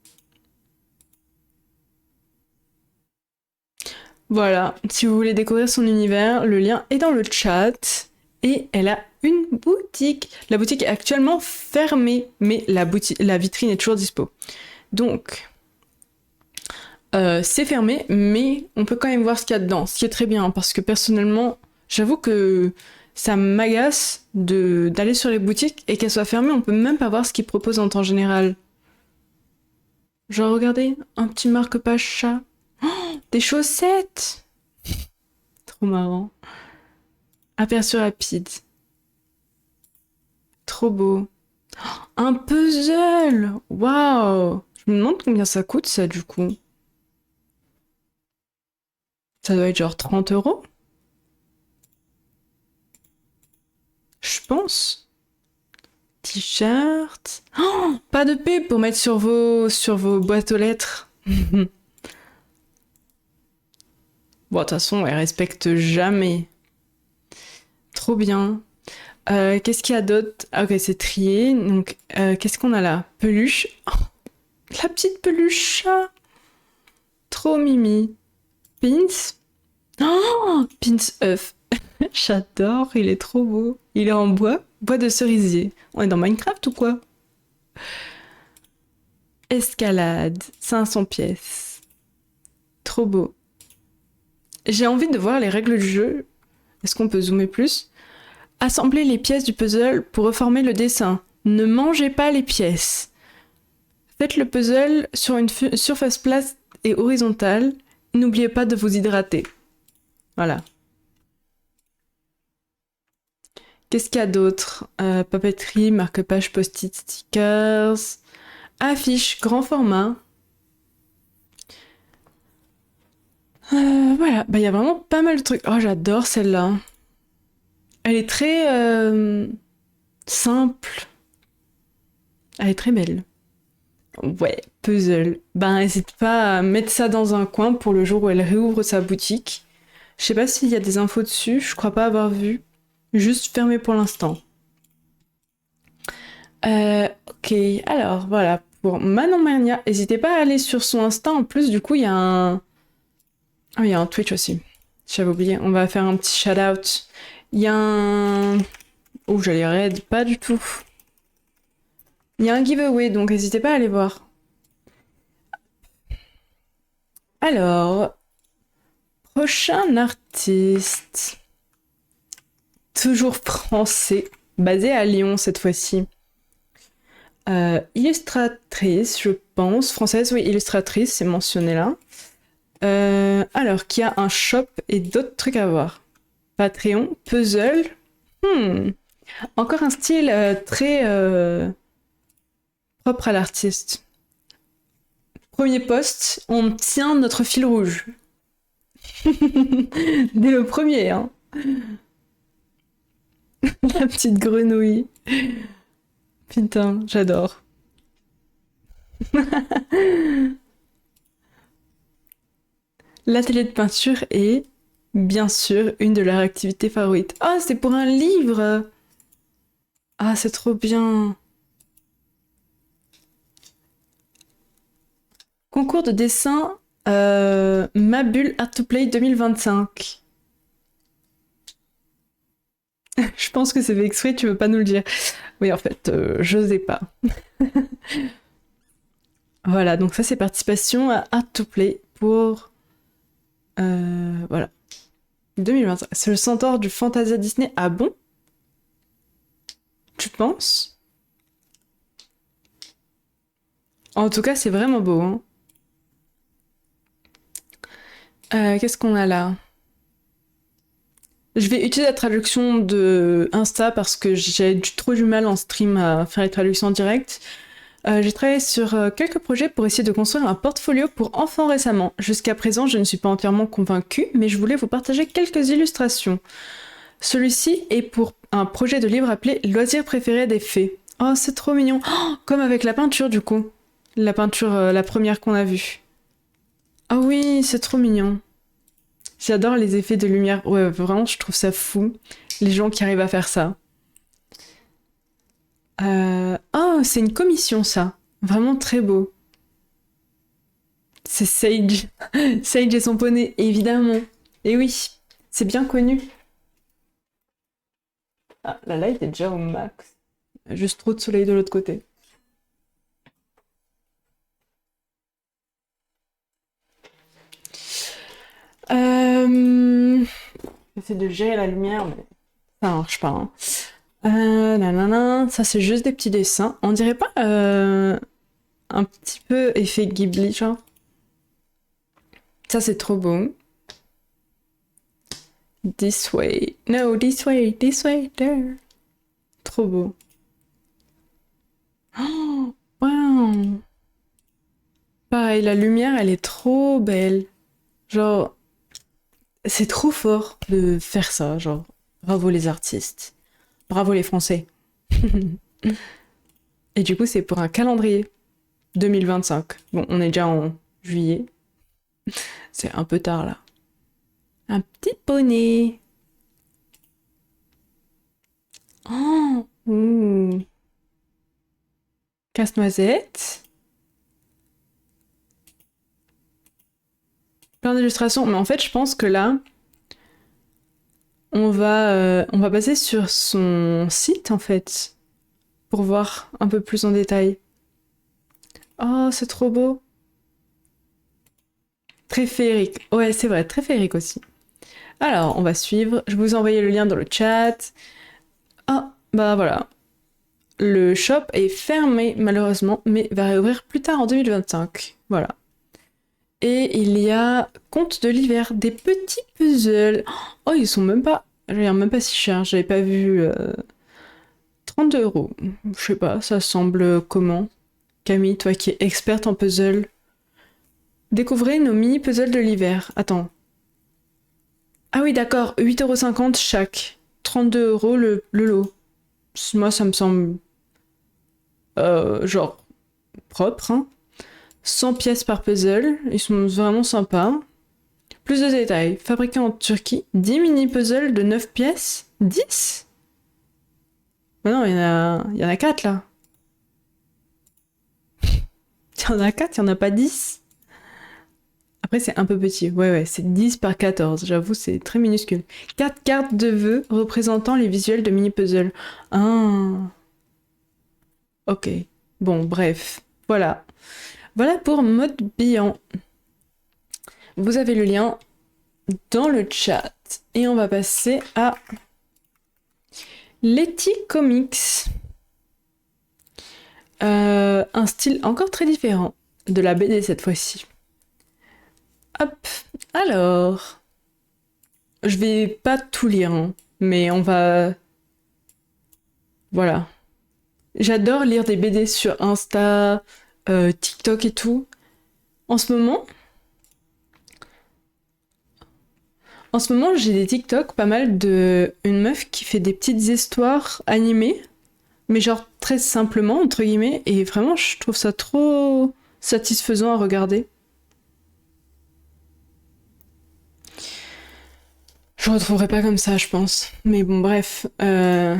Voilà, si vous voulez découvrir son univers, le lien est dans le chat. Et elle a une boutique. La boutique est actuellement fermée, mais la vitrine est toujours dispo. Donc, c'est fermé, mais on peut quand même voir ce qu'il y a dedans, ce qui est très bien, hein, parce que personnellement, j'avoue que ça m'agace d'aller sur les boutiques et qu'elles soient fermées, on peut même pas voir ce qu'ils proposent en temps général. Genre, regardez, un petit marque-page chat. Oh, des chaussettes! Trop marrant. Aperçu rapide. Trop beau. Un puzzle! Waouh! Je me demande combien ça coûte, ça, du coup. Ça doit être genre 30 €? Je pense. T-shirt. Oh, pas de pub pour mettre sur vos boîtes aux lettres. Bon, de toute façon, elle respecte jamais. Trop bien. Qu'est-ce qu'il y a d'autre? Ah, ok, c'est trié. Donc, qu'est-ce qu'on a là? Peluche. Oh, la petite peluche chat. Trop mimi. Pins. Oh, pins œuf. J'adore, il est trop beau. Il est en bois de cerisier. On est dans Minecraft ou quoi? Escalade, 500 pièces. Trop beau. J'ai envie de voir les règles du jeu. Est-ce qu'on peut zoomer plus? Assemblez les pièces du puzzle pour reformer le dessin. Ne mangez pas les pièces. Faites le puzzle sur une surface plate et horizontale. N'oubliez pas de vous hydrater. Voilà. Qu'est-ce qu'il y a d'autre? Papeterie, marque-page, post-it, stickers, affiches, grand format. Voilà, bah il y a vraiment pas mal de trucs. Oh, j'adore celle-là. Elle est très simple. Elle est très belle. Ouais, puzzle. Ben, n'hésite pas à mettre ça dans un coin pour le jour où elle réouvre sa boutique. Je sais pas s'il y a des infos dessus, je crois pas avoir vu. Juste fermé pour l'instant. Ok, alors voilà, pour Manon Mania, n'hésitez pas à aller sur son Insta. En plus, du coup, il y a un... Ah, il y a un Twitch aussi. J'avais oublié, on va faire un petit shout-out. Il y a un... Oh, j'allais raid, pas du tout. Il y a un giveaway, donc n'hésitez pas à aller voir. Alors, prochain artiste. Toujours français, basé à Lyon cette fois-ci. Illustratrice, je pense. Française, oui, illustratrice, c'est mentionné là. Alors, qui a un shop et d'autres trucs à voir. Patreon, puzzle. Encore un style très propre à l'artiste. Premier post, on tient notre fil rouge. Dès le premier, hein. La petite grenouille. Putain, j'adore. L'atelier de peinture est, bien sûr, une de leurs activités favorites. Ah, c'est pour un livre! Ah, c'est trop bien! Concours de dessin Mabule Art to Play 2025. Je pense que c'est fait exprès, tu veux pas nous le dire. Oui, en fait, j'osais pas. Voilà, donc ça c'est participation à Art to Play pour... voilà. 2025. C'est le centaure du Fantasia Disney. Ah bon? Tu penses? En tout cas, c'est vraiment beau, hein. Qu'est-ce qu'on a là? Je vais utiliser la traduction de Insta parce que j'ai trop du mal en stream à faire les traductions en direct. J'ai travaillé sur quelques projets pour essayer de construire un portfolio pour enfants récemment. Jusqu'à présent, je ne suis pas entièrement convaincue, mais je voulais vous partager quelques illustrations. Celui-ci est pour un projet de livre appelé Loisirs préférés des fées. Oh, c'est trop mignon. Oh, comme avec la peinture, du coup. La peinture, la première qu'on a vue. Ah oui, c'est trop mignon. J'adore les effets de lumière. Ouais, vraiment, je trouve ça fou. Les gens qui arrivent à faire ça. Oh, c'est une commission, ça. Vraiment très beau. C'est Sage. Sage et son poney, évidemment. Et oui, c'est bien connu. Ah, la light est déjà au max. Juste trop de soleil de l'autre côté. J'essaie de gérer la lumière, mais ça marche pas. Hein. Nanana, ça c'est juste des petits dessins. On dirait pas un petit peu effet Ghibli, genre. Ça c'est trop beau. This way. No, this way, there. Trop beau. Oh, wow. Pareil, la lumière, elle est trop belle. Genre, c'est trop fort de faire ça, genre. Bravo les artistes. Bravo les Français. Et du coup, c'est pour un calendrier 2025. Bon, on est déjà en juillet. C'est un peu tard là. Un petit poney. Oh, ouh. Casse-noisette. Plein d'illustrations. Mais en fait, je pense que là, on va passer sur son site en fait. Pour voir un peu plus en détail. Oh, c'est trop beau. Très féerique. Ouais, c'est vrai, très féerique aussi. Alors, on va suivre. Je vous ai envoyé le lien dans le chat. Ah, bah voilà. Le shop est fermé malheureusement, mais va réouvrir plus tard en 2025. Voilà. Et il y a Conte de l'hiver, des petits puzzles. Oh, ils sont même pas, même pas si chers. J'avais pas vu 32 euros. Je sais pas, ça semble comment? Camille, toi qui es experte en puzzle. Découvrez nos mini puzzles de l'hiver. Attends. Ah oui, d'accord, 8,50€ chaque. 32 euros le lot. Moi, ça me semble genre propre. Hein. 100 pièces par puzzle, ils sont vraiment sympas. Plus de détails. Fabriqué en Turquie, 10 mini-puzzles de 9 pièces. 10. Bah non, il y en a 4 là. Il y en a 4, il y en a pas 10. Après, c'est un peu petit. Ouais, c'est 10 par 14. J'avoue, c'est très minuscule. 4 cartes de vœux représentant les visuels de mini-puzzles. Ah. Ok. Bon, bref. Voilà. Voilà pour Mode Bihan. Vous avez le lien dans le chat. Et on va passer à Letty Comics. Un style encore très différent de la BD cette fois-ci. Hop, alors, je vais pas tout lire, hein, mais on va... Voilà. J'adore lire des BD sur Insta, TikTok et tout. En ce moment, j'ai des TikTok pas mal de une meuf qui fait des petites histoires animées, mais genre très simplement entre guillemets, et vraiment je trouve ça trop satisfaisant à regarder. Je retrouverai pas comme ça, je pense. Mais bon, bref. Là,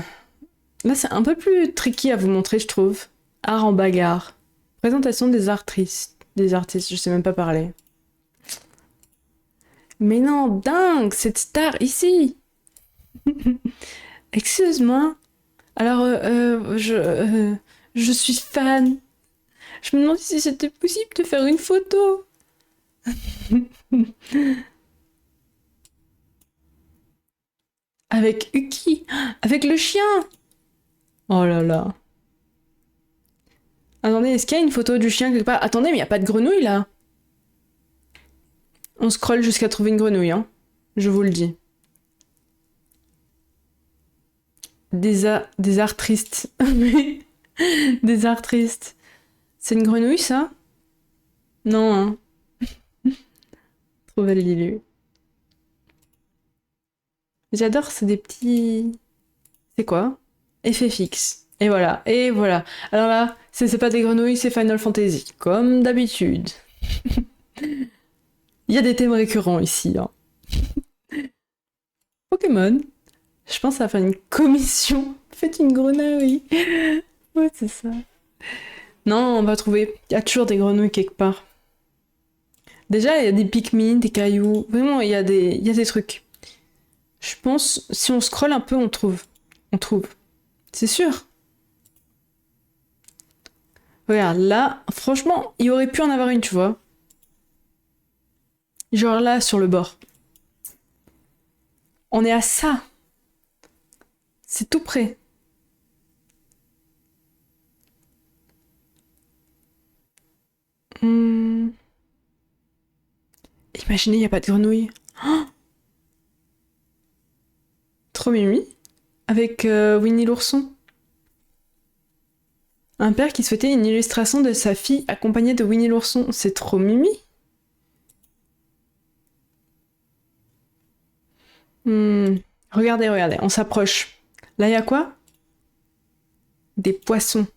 c'est un peu plus tricky à vous montrer, je trouve. Art en bagarre. Présentation des artistes. Des artistes, je sais même pas parler. Mais non, dingue, cette star ici. Excuse-moi. Alors, je suis fan. Je me demandais si c'était possible de faire une photo. Avec Uki. Avec le chien. Oh là là. Attendez, est-ce qu'il y a une photo du chien quelque part? Attendez, mais il n'y a pas de grenouille là. On scrolle jusqu'à trouver une grenouille, hein. Je vous le dis. Des arts tristes. Des arts tristes. C'est une grenouille ça? Non, hein. Trop belle Lilu. J'adore, c'est des petits... C'est quoi? Effet fixe. Et voilà, et voilà. Alors là, c'est pas des grenouilles, c'est Final Fantasy. Comme d'habitude. Il y a des thèmes récurrents ici, hein. Pokémon. Je pense à faire une commission. Faites une grenouille. Ouais, c'est ça. Non, on va trouver. Il y a toujours des grenouilles quelque part. Déjà, il y a des Pikmin, des cailloux. Vraiment, il y a des trucs. Je pense, si on scrolle un peu, on trouve. On trouve. C'est sûr. Regarde, là, franchement, il aurait pu en avoir une, tu vois. Genre là, sur le bord. On est à ça. C'est tout près. Hmm. Imaginez, il n'y a pas de grenouille. Oh, trop mimi. Avec Winnie l'ourson. Un père qui souhaitait une illustration de sa fille accompagnée de Winnie l'ourson. C'est trop mimi. Hmm. Regardez, regardez, on s'approche. Là, il y a quoi? Des poissons.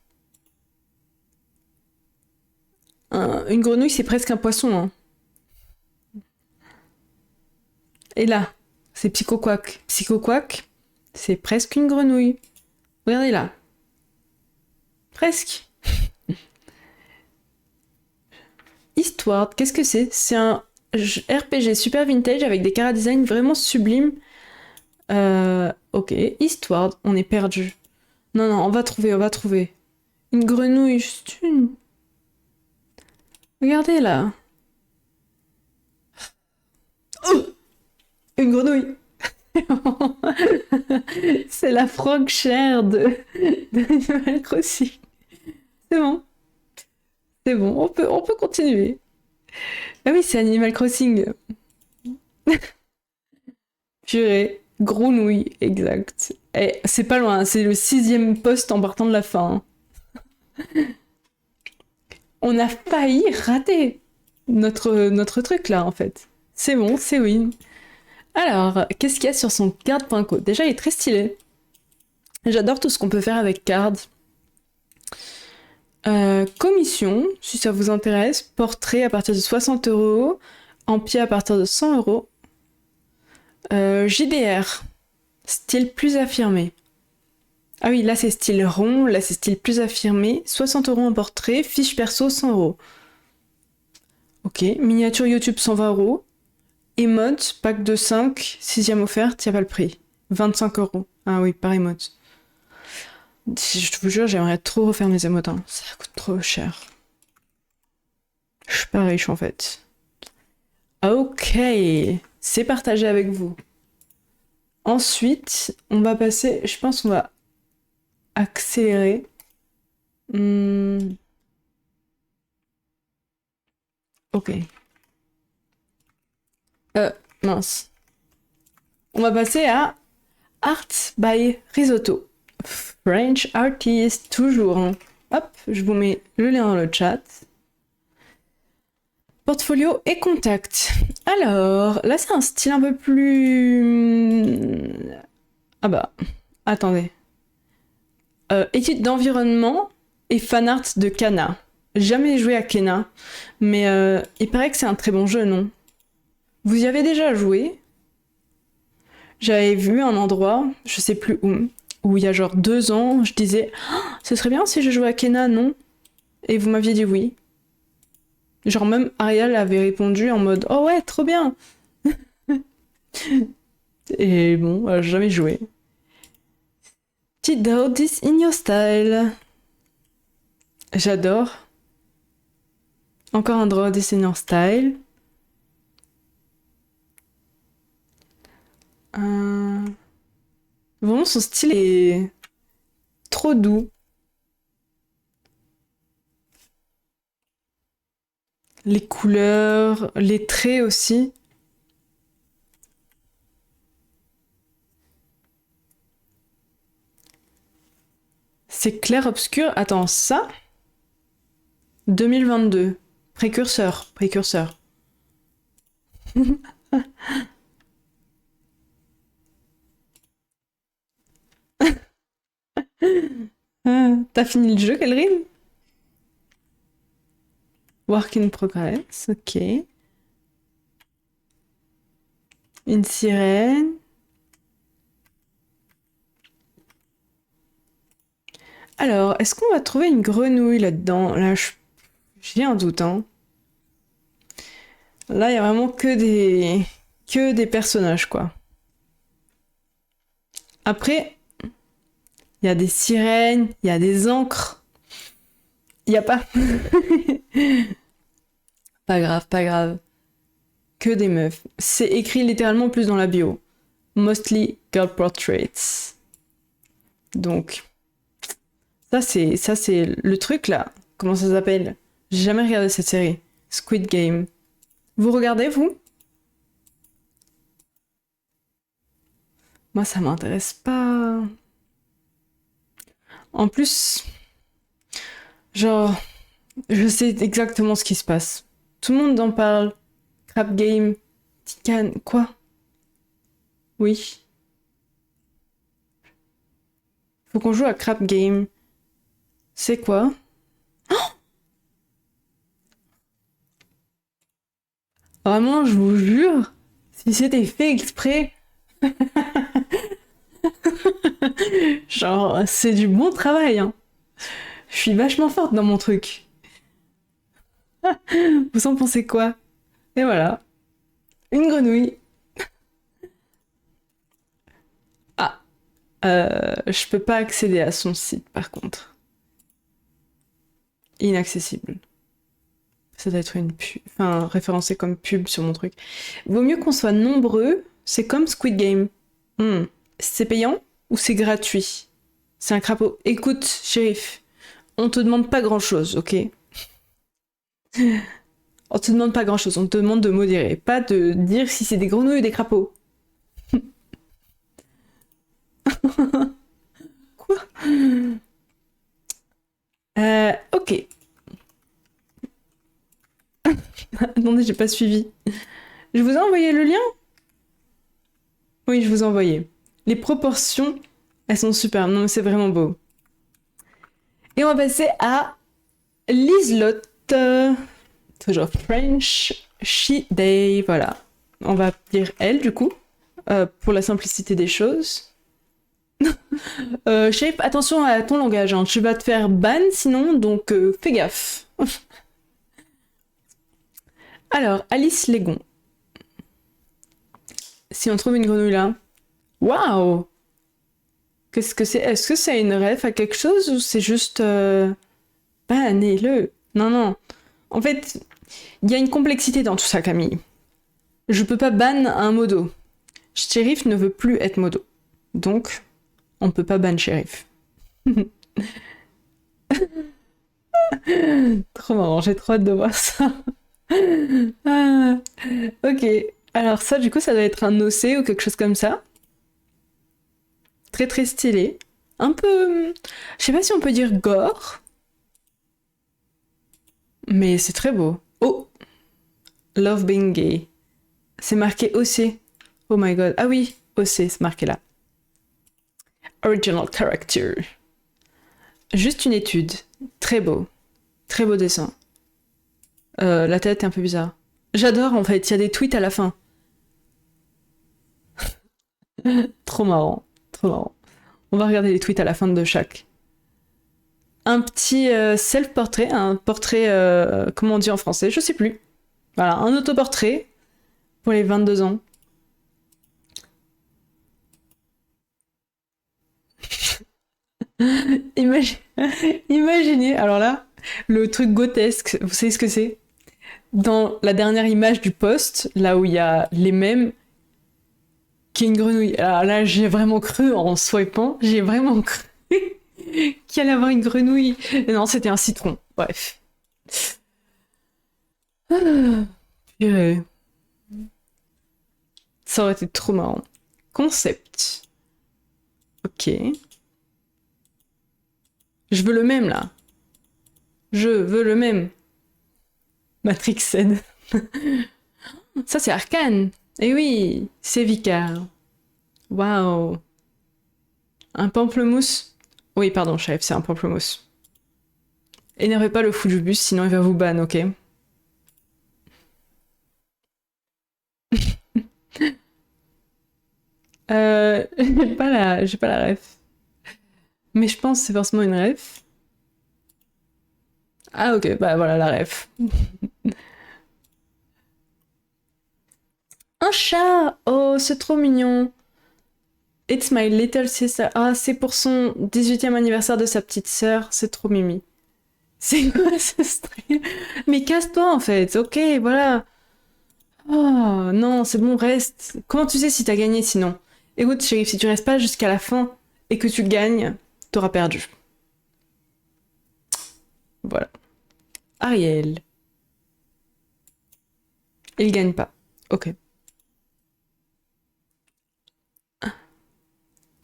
Une grenouille, c'est presque un poisson, hein. Et là, c'est Psychoquack. Psychoquack, c'est presque une grenouille. Regardez là. Presque. Eastward, qu'est-ce que c'est? C'est un RPG super vintage avec des chara-design vraiment sublimes. Ok, Eastward, on est perdu. Non, non, on va trouver, on va trouver. Une grenouille, juste une. Regardez là. Oh, une grenouille. C'est la frog chair de Animal Crossing. C'est bon, c'est bon, on peut continuer. Ah oui, c'est Animal Crossing. Purée, grenouille, exact. Et c'est pas loin, c'est le 6e poste en partant de la fin. On a failli rater notre truc là en fait. C'est bon, c'est win. Alors, qu'est-ce qu'il y a sur son card.code? Déjà, il est très stylé. J'adore tout ce qu'on peut faire avec card. Commission, si ça vous intéresse. Portrait à partir de 60 euros. En pied à partir de 100 euros. JDR, style plus affirmé. Ah oui, là c'est style rond, là c'est style plus affirmé. 60 euros en portrait, fiche perso 100 euros. Ok, miniature YouTube 120 euros. Emote, pack de 5, 6ème offerte, y a pas le prix. 25 euros. Ah oui, par emote. Je vous jure, j'aimerais trop refaire mes émotes, hein. Ça coûte trop cher. Je suis pas riche en fait. Ok, c'est partagé avec vous. Ensuite, on va passer, je pense qu'on va accélérer. Ok. Mince. On va passer à Art by Risotto. French artist, toujours, hein. Hop, je vous mets le lien dans le chat. Portfolio et contact. Alors, là c'est un style un peu plus... Ah bah, attendez. Étude d'environnement et fanart de Kana. Jamais joué à Kena, mais il paraît que c'est un très bon jeu, non? Vous y avez déjà joué? J'avais vu un endroit, je sais plus où il y a genre 2 ans, je disais oh, ce serait bien si je jouais à Kena, non? Et vous m'aviez dit oui. Genre même Ariel avait répondu en mode oh ouais, trop bien! Et bon, j'ai jamais joué. Did this in your style. J'adore. Encore un draw this in your style. Vraiment, son style est trop doux. Les couleurs, les traits aussi. C'est clair-obscur. Attends, ça 2022. Précurseur, précurseur. Ah, t'as fini le jeu, Kelrin? Work in progress, ok. Une sirène. Alors, est-ce qu'on va trouver une grenouille là-dedans? Là, j'ai un doute, hein. Là, il y a vraiment que des personnages, quoi. Après, il y a des sirènes, il y a des ancres. Il n'y a pas. Pas grave, pas grave. Que des meufs. C'est écrit littéralement plus dans la bio. Mostly girl portraits. Donc, ça c'est le truc là. Comment ça s'appelle? J'ai jamais regardé cette série. Squid Game. Vous regardez, vous? Moi, ça m'intéresse pas. En plus, genre, je sais exactement ce qui se passe. Tout le monde en parle. Crap Game, Tican, quoi? Oui. Faut qu'on joue à Crap Game. C'est quoi? Vraiment, je vous jure, si c'était fait exprès, genre, c'est du bon travail, hein. Je suis vachement forte dans mon truc. Vous en pensez quoi? Et voilà, une grenouille. Ah, je peux pas accéder à son site, par contre. Inaccessible. Ça doit être une pub, enfin, référencé comme pub sur mon truc. Vaut mieux qu'on soit nombreux, c'est comme Squid Game. C'est payant ou c'est gratuit? C'est un crapaud. Écoute, shérif, on te demande pas grand chose, ok? On te demande pas grand chose, on te demande de modérer, pas de dire si c'est des grenouilles ou des crapauds. Quoi? Ok. Attendez, j'ai pas suivi. Je vous ai envoyé le lien? Oui, je vous ai envoyé. Les proportions, elles sont super. Non, mais c'est vraiment beau. Et on va passer à Liselotte. Toujours French. She, they, voilà. On va dire elle, du coup, pour la simplicité des choses. Shape, attention à ton langage, hein. Tu vas te faire ban sinon, donc fais gaffe. Alors, Alice Légon. Si on trouve une grenouille là. Waouh! Qu'est-ce que c'est? Est-ce que c'est une ref à quelque chose ou c'est juste. Bannez-le! Non, non. En fait, il y a une complexité dans tout ça, Camille. Je peux pas ban un modo. Shérif ne veut plus être modo. Donc, on peut pas ban Shérif. Trop marrant, j'ai trop hâte de voir ça. Ah, ok. Alors ça, du coup, ça doit être un OC ou quelque chose comme ça. Très très stylé. Un peu... Je sais pas si on peut dire gore. Mais c'est très beau. Oh! Love being gay. C'est marqué OC. Oh my god. Ah oui, OC, c'est marqué là. Original character. Juste une étude. Très beau. Très beau dessin. La tête est un peu bizarre. J'adore en fait, il y a des tweets à la fin. Trop marrant. Trop marrant. On va regarder les tweets à la fin de chaque. Un petit self-portrait, un portrait, comment on dit en français, je sais plus. Voilà, un autoportrait pour les 22 ans. Imaginez, alors là, le truc grotesque, vous savez ce que c'est? Dans la dernière image du post, là où il y a les mêmes, qui est une grenouille. Alors là, j'ai vraiment cru en swipant, j'ai vraiment cru Qui allait avoir une grenouille. Non, c'était un citron. Bref. Ah, purée. Ça aurait été trop marrant. Concept. Ok. Je veux le même, là. Je veux le même. Matrix Z. Ça, c'est Arcane. Eh oui, c'est Vicar. Waouh. Un pamplemousse. Oui, pardon, chef, c'est un pamplemousse. Énervez pas le fou du bus, sinon il va vous ban, ok? j'ai pas la ref. Mais je pense que c'est forcément une ref. Ah ok, bah voilà la ref. Un chat! Oh, c'est trop mignon. It's my little sister. Ah, c'est pour son 18e anniversaire de sa petite sœur. C'est trop mimi. C'est quoi ce stream? Mais casse-toi en fait, ok, voilà. Oh non, c'est bon, reste. Comment tu sais si t'as gagné sinon? Écoute, chérie, si tu restes pas jusqu'à la fin et que tu gagnes, t'auras perdu. Voilà. Ariel. Il gagne pas. Ok.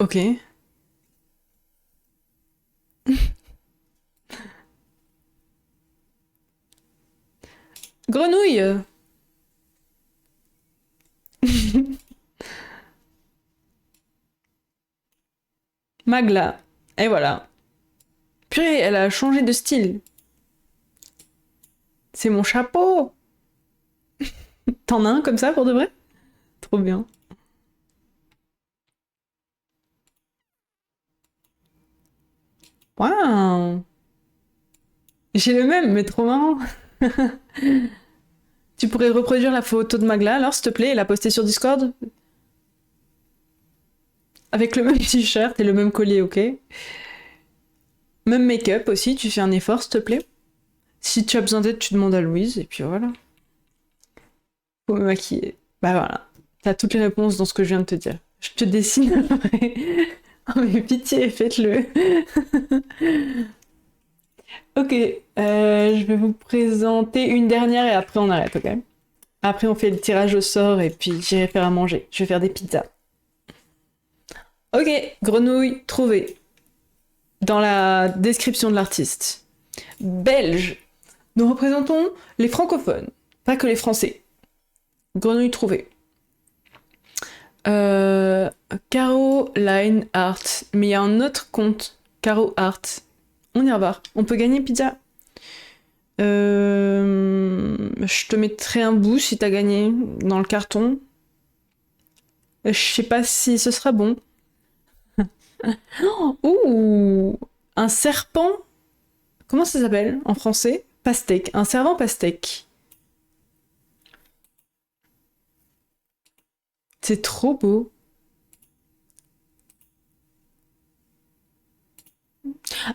Ok. Grenouille! Magla. Et voilà. Purée, elle a changé de style. C'est mon chapeau! T'en as un comme ça pour de vrai? Trop bien. Waouh! J'ai le même, mais trop marrant. Tu pourrais reproduire la photo de Magla alors, s'il te plaît, et la poster sur Discord? Avec le même t-shirt et le même collier, ok? Même make-up aussi, tu fais un effort, s'il te plaît? Si tu as besoin d'aide, tu demandes à Louise, et puis voilà. Faut me maquiller. Bah voilà. T'as toutes les réponses dans ce que je viens de te dire. Je te dessine après. Oh mais pitié, faites-le. Ok, je vais vous présenter une dernière et après on arrête, ok? Après on fait le tirage au sort et puis j'irai faire à manger. Je vais faire des pizzas. Ok, grenouille trouvée. Dans la description de l'artiste. Belge. Nous représentons les francophones, pas que les français. Grenouille trouvée. Euh, Caro Line Art. Mais il y a un autre compte. Caro Art. On y va. On peut gagner pizza. Je te mettrai un bout si t'as gagné dans le carton. Je sais pas si ce sera bon. Ouh, un serpent. Comment ça s'appelle en français? Pastèque. Un serpent pastèque. C'est trop beau.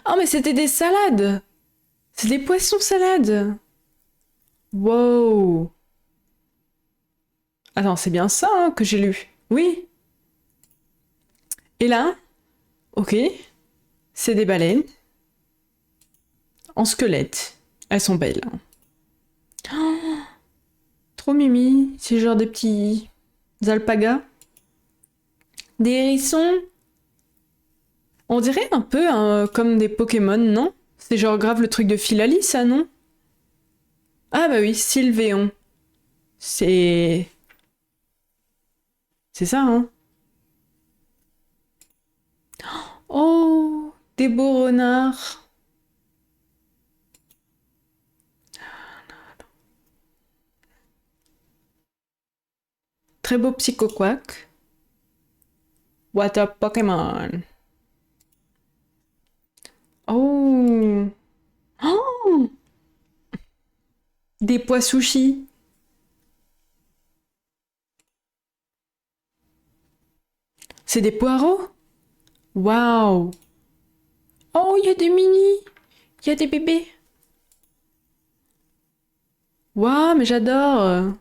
Oh, mais c'était des salades. C'est des poissons salades. Wow. Attends, c'est bien ça hein, que j'ai lu. Oui. Et là, ok, c'est des baleines en squelette. Elles sont belles. Oh, trop mimi. C'est genre des petits alpagas. Des hérissons. On dirait un peu hein, comme des Pokémon, non? C'est genre grave le truc de Philali, ça, non? Ah bah oui, Sylvéon. C'est... C'est ça, hein? Oh, des beaux renards. Très beau Psychoquack. What a Pokémon. Oh. Oh, des pois sushis. C'est des poireaux? Waouh. Oh, il y a des mini. Il y a des bébés. Waouh, mais j'adore.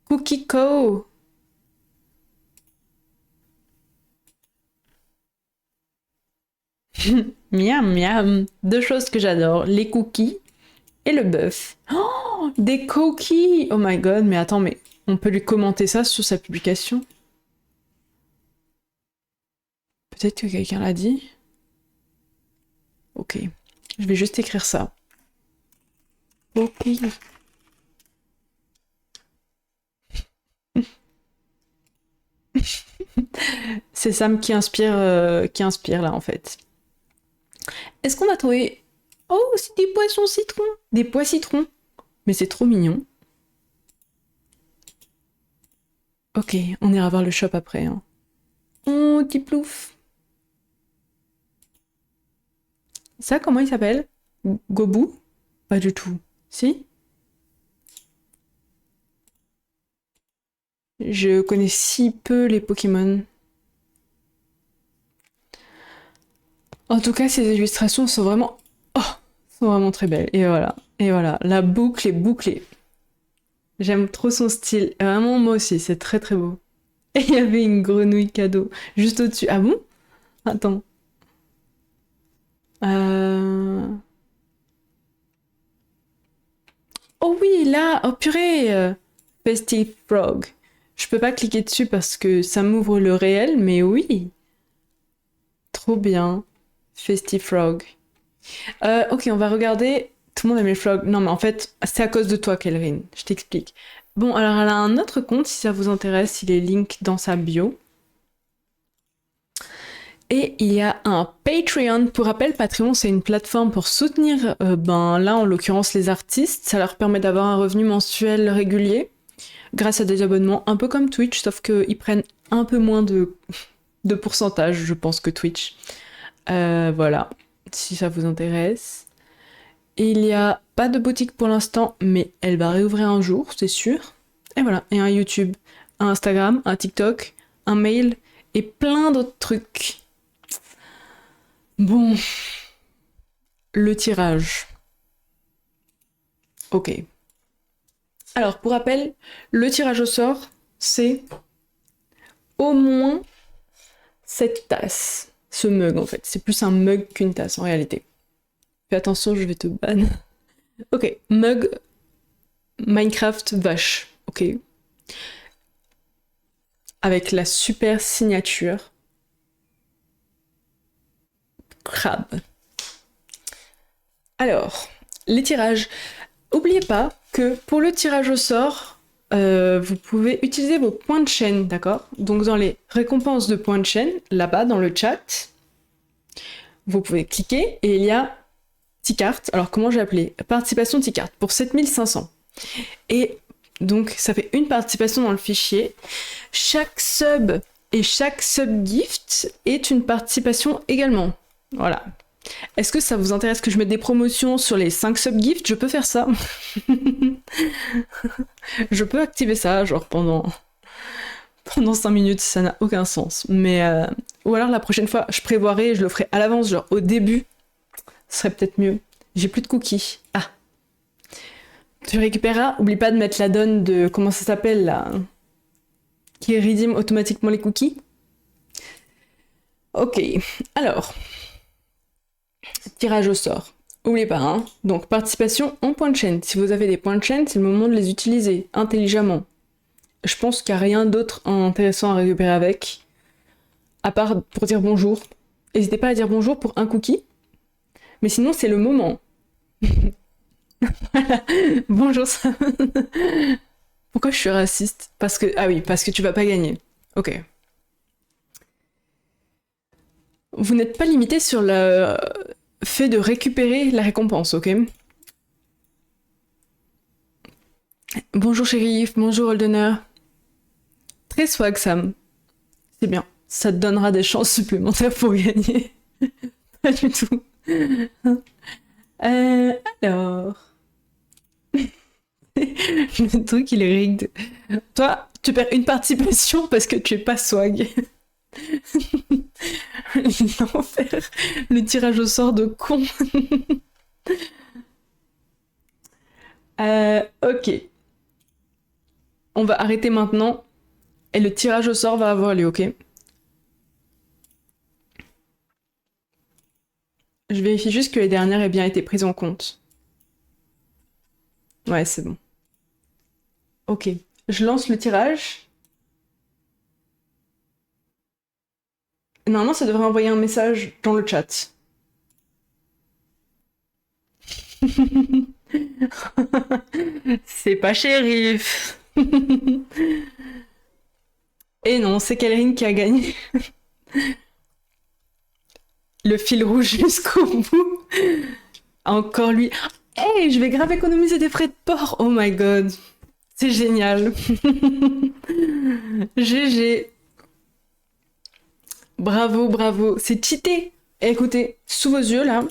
Cookie Co. Miam, miam. Deux choses que j'adore, les cookies et le bœuf. Oh, des cookies! Oh my god, mais attends, mais on peut lui commenter ça sur sa publication? Peut-être que quelqu'un l'a dit? Ok, je vais juste écrire ça. Cookies. C'est Sam qui inspire là en fait. Est-ce qu'on a trouvé... Oh, c'est des poissons citrons! Des pois citrons! Mais c'est trop mignon. Ok, on ira voir le shop après. Hein. Oh, petit plouf! Ça, comment il s'appelle? Gobu? Pas du tout. Si? Je connais si peu les Pokémon. En tout cas, ces illustrations sont vraiment... Oh! Sont vraiment très belles. Et voilà. Et voilà. La boucle est bouclée. J'aime trop son style. Vraiment, moi aussi, c'est très très beau. Et il y avait une grenouille cadeau juste au-dessus. Ah bon? Attends. Euh... Oh oui, là! Oh purée! Festive Frog. Je peux pas cliquer dessus parce que ça m'ouvre le réel, mais oui! Trop bien. Festive Frog. Ok, on va regarder. Tout le monde aime les frogs. Non, mais en fait, c'est à cause de toi, Kelvin. Je t'explique. Bon, alors elle a un autre compte, si ça vous intéresse, il est link dans sa bio. Et il y a un Patreon. Pour rappel, Patreon, c'est une plateforme pour soutenir, là, en l'occurrence, les artistes. Ça leur permet d'avoir un revenu mensuel régulier grâce à des abonnements, un peu comme Twitch, sauf qu'ils prennent un peu moins de pourcentage, je pense, que Twitch. Voilà, si ça vous intéresse. Il n'y a pas de boutique pour l'instant, mais elle va réouvrir un jour, c'est sûr. Et voilà, et un YouTube, un Instagram, un TikTok, un mail et plein d'autres trucs. Bon, le tirage. Ok. Alors, pour rappel, le tirage au sort, c'est au moins cette tasse. Ce mug, en fait. C'est plus un mug qu'une tasse, en réalité. Fais attention, je vais te ban. Ok, mug Minecraft vache. Ok. Avec la super signature crabe. Alors, les tirages. N'oubliez pas que pour le tirage au sort, vous pouvez utiliser vos points de chaîne, d'accord? Donc dans les récompenses de points de chaîne, là-bas dans le chat, vous pouvez cliquer et il y a T-carte. Alors comment j'ai appelé? Participation T-carte pour 7500. Et donc ça fait une participation dans le fichier. Chaque sub et chaque sub-gift est une participation également. Voilà. Est-ce que ça vous intéresse que je mette des promotions sur les 5 sub-gifts? Je peux faire ça. Je peux activer ça, genre pendant 5 minutes, ça n'a aucun sens. Mais ou alors la prochaine fois, je prévoirai, je le ferai à l'avance, genre au début, ce serait peut-être mieux. J'ai plus de cookies. Ah. Tu récupéreras, oublie pas de mettre la donne de... Comment ça s'appelle, là? Qui redeem automatiquement les cookies. Ok, alors... Tirage au sort. N'oubliez pas, hein. Donc, participation en points de chaîne. Si vous avez des points de chaîne, c'est le moment de les utiliser intelligemment. Je pense qu'il n'y a rien d'autre intéressant à récupérer avec, à part pour dire bonjour. N'hésitez pas à dire bonjour pour un cookie. Mais sinon, c'est le moment. Voilà. Bonjour, Sam. Pourquoi je suis raciste? Parce que... Ah oui, parce que tu vas pas gagner. Ok. Vous n'êtes pas limité sur le fait de récupérer la récompense, ok? Bonjour shérif, bonjour Holdener. Très swag Sam. C'est bien. Ça te donnera des chances supplémentaires pour gagner. Pas du tout. Alors... Le truc, il est rigged. Toi, tu perds une participation parce que tu es pas swag. L'enfer. Le tirage au sort de con. Ok. On va arrêter maintenant. Et le tirage au sort va avoir lieu, ok? Je vérifie juste que les dernières aient bien été prises en compte. Ouais, c'est bon. Ok. Je lance le tirage. Normalement, ça devrait envoyer un message dans le chat. C'est pas shérif. Et non, c'est Kelrin qui a gagné. Le fil rouge jusqu'au bout. Encore lui. Hey, je vais grave économiser des frais de port. Oh my god. C'est génial. GG. Bravo, bravo. C'est cheaté. Écoutez, sous vos yeux là,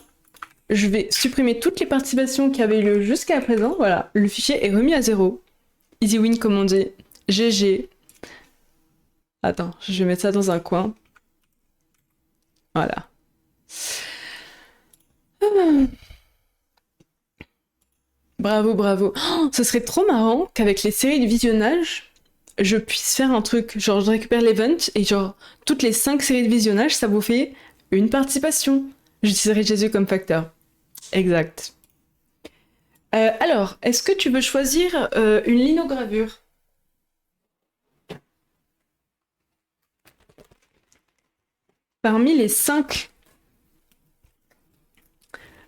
je vais supprimer toutes les participations qui avaient eu lieu jusqu'à présent. Voilà, le fichier est remis à zéro. Easy win comme on dit. GG. Attends, je vais mettre ça dans un coin. Voilà. Bravo, bravo. Oh, ce serait trop marrant qu'avec les séries de visionnage, je puisse faire un truc. Genre, je récupère l'event et genre, toutes les 5 séries de visionnage, ça vous fait une participation. J'utiliserai Jésus comme facteur. Exact. Alors, est-ce que tu veux choisir une linogravure? Parmi les 5,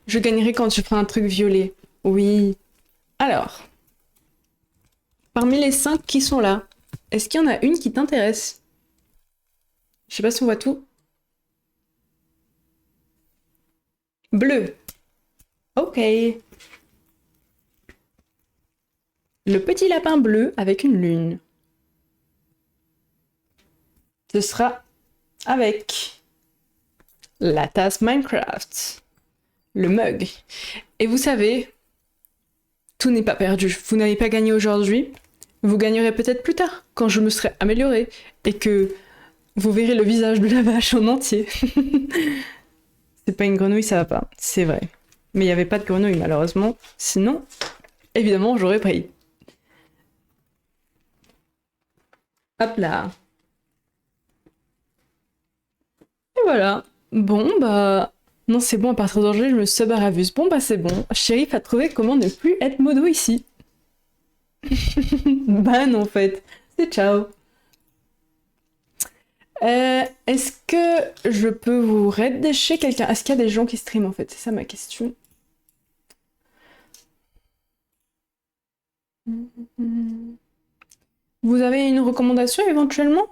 je gagnerai quand tu feras un truc violet. Oui. Alors, parmi les 5 qui sont là, est-ce qu'il y en a une qui t'intéresse? Je sais pas si on voit tout. Bleu. Ok. Le petit lapin bleu avec une lune. Ce sera avec la tasse Minecraft. Le mug. Et vous savez, tout n'est pas perdu. Vous n'avez pas gagné aujourd'hui. Vous gagnerez peut-être plus tard, quand je me serai améliorée et que vous verrez le visage de la vache en entier. C'est pas une grenouille, ça va pas. C'est vrai. Mais il n'y avait pas de grenouille, malheureusement. Sinon, évidemment, j'aurais pris. Hop là. Et voilà. Bon, bah... Non, c'est bon, à partir d'aujourd'hui, je me sub à Ravus. Bon, bah c'est bon. Shérif a trouvé comment ne plus être modo ici. Ban, en fait. C'est ciao. Est-ce que je peux vous raid chez quelqu'un? Est-ce qu'il y a des gens qui streament, en fait? C'est ça ma question. Vous avez une recommandation éventuellement?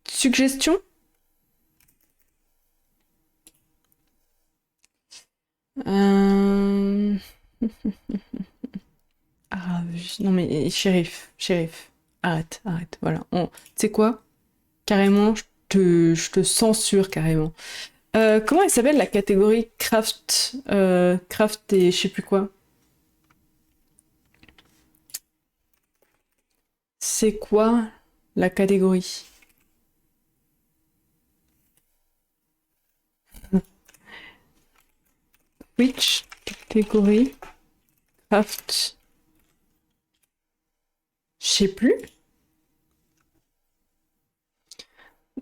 Suggestion? Euh... Ah, non mais shérif, arrête, arrête, voilà. Tu sais quoi? Carrément, je te censure carrément. Comment elle s'appelle la catégorie craft, craft et je sais plus quoi? C'est quoi la catégorie? Which catégorie craft? Je sais plus.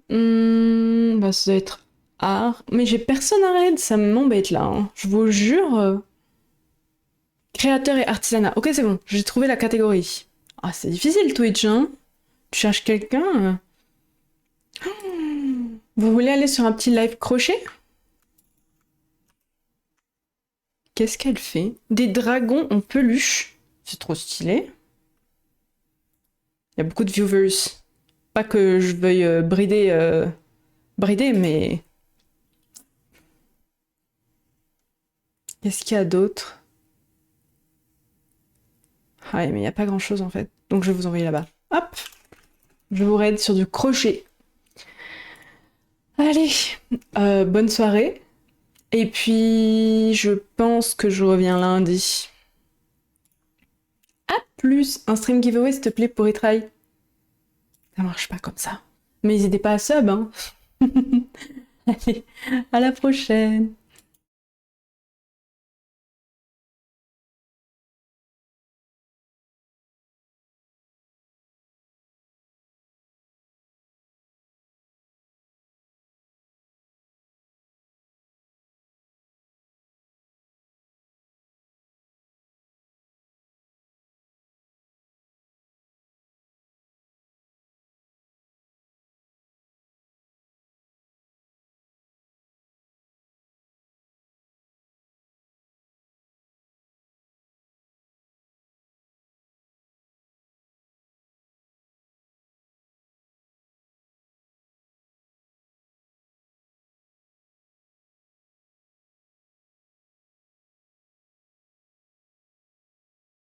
Bah ça doit être art. Mais j'ai personne à raid, ça m'embête là, hein. Je vous jure. Créateur et artisanat. Ok, c'est bon, j'ai trouvé la catégorie. Ah, c'est difficile Twitch, hein? Tu cherches quelqu'un? Vous voulez aller sur un petit live crochet? Qu'est-ce qu'elle fait? Des dragons en peluche. C'est trop stylé. Il y a beaucoup de viewers. Pas que je veuille brider, mais... Qu'est-ce qu'il y a d'autre? Ah, mais il n'y a pas grand-chose en fait. Donc je vais vous envoyer là-bas. Hop! Je vous raide sur du crochet. Allez, bonne soirée. Et puis, je pense que je reviens lundi. À plus! Un stream giveaway, s'il te plaît, pour retry. Ça marche pas comme ça. Mais n'hésitez pas à sub, hein. Allez, à la prochaine!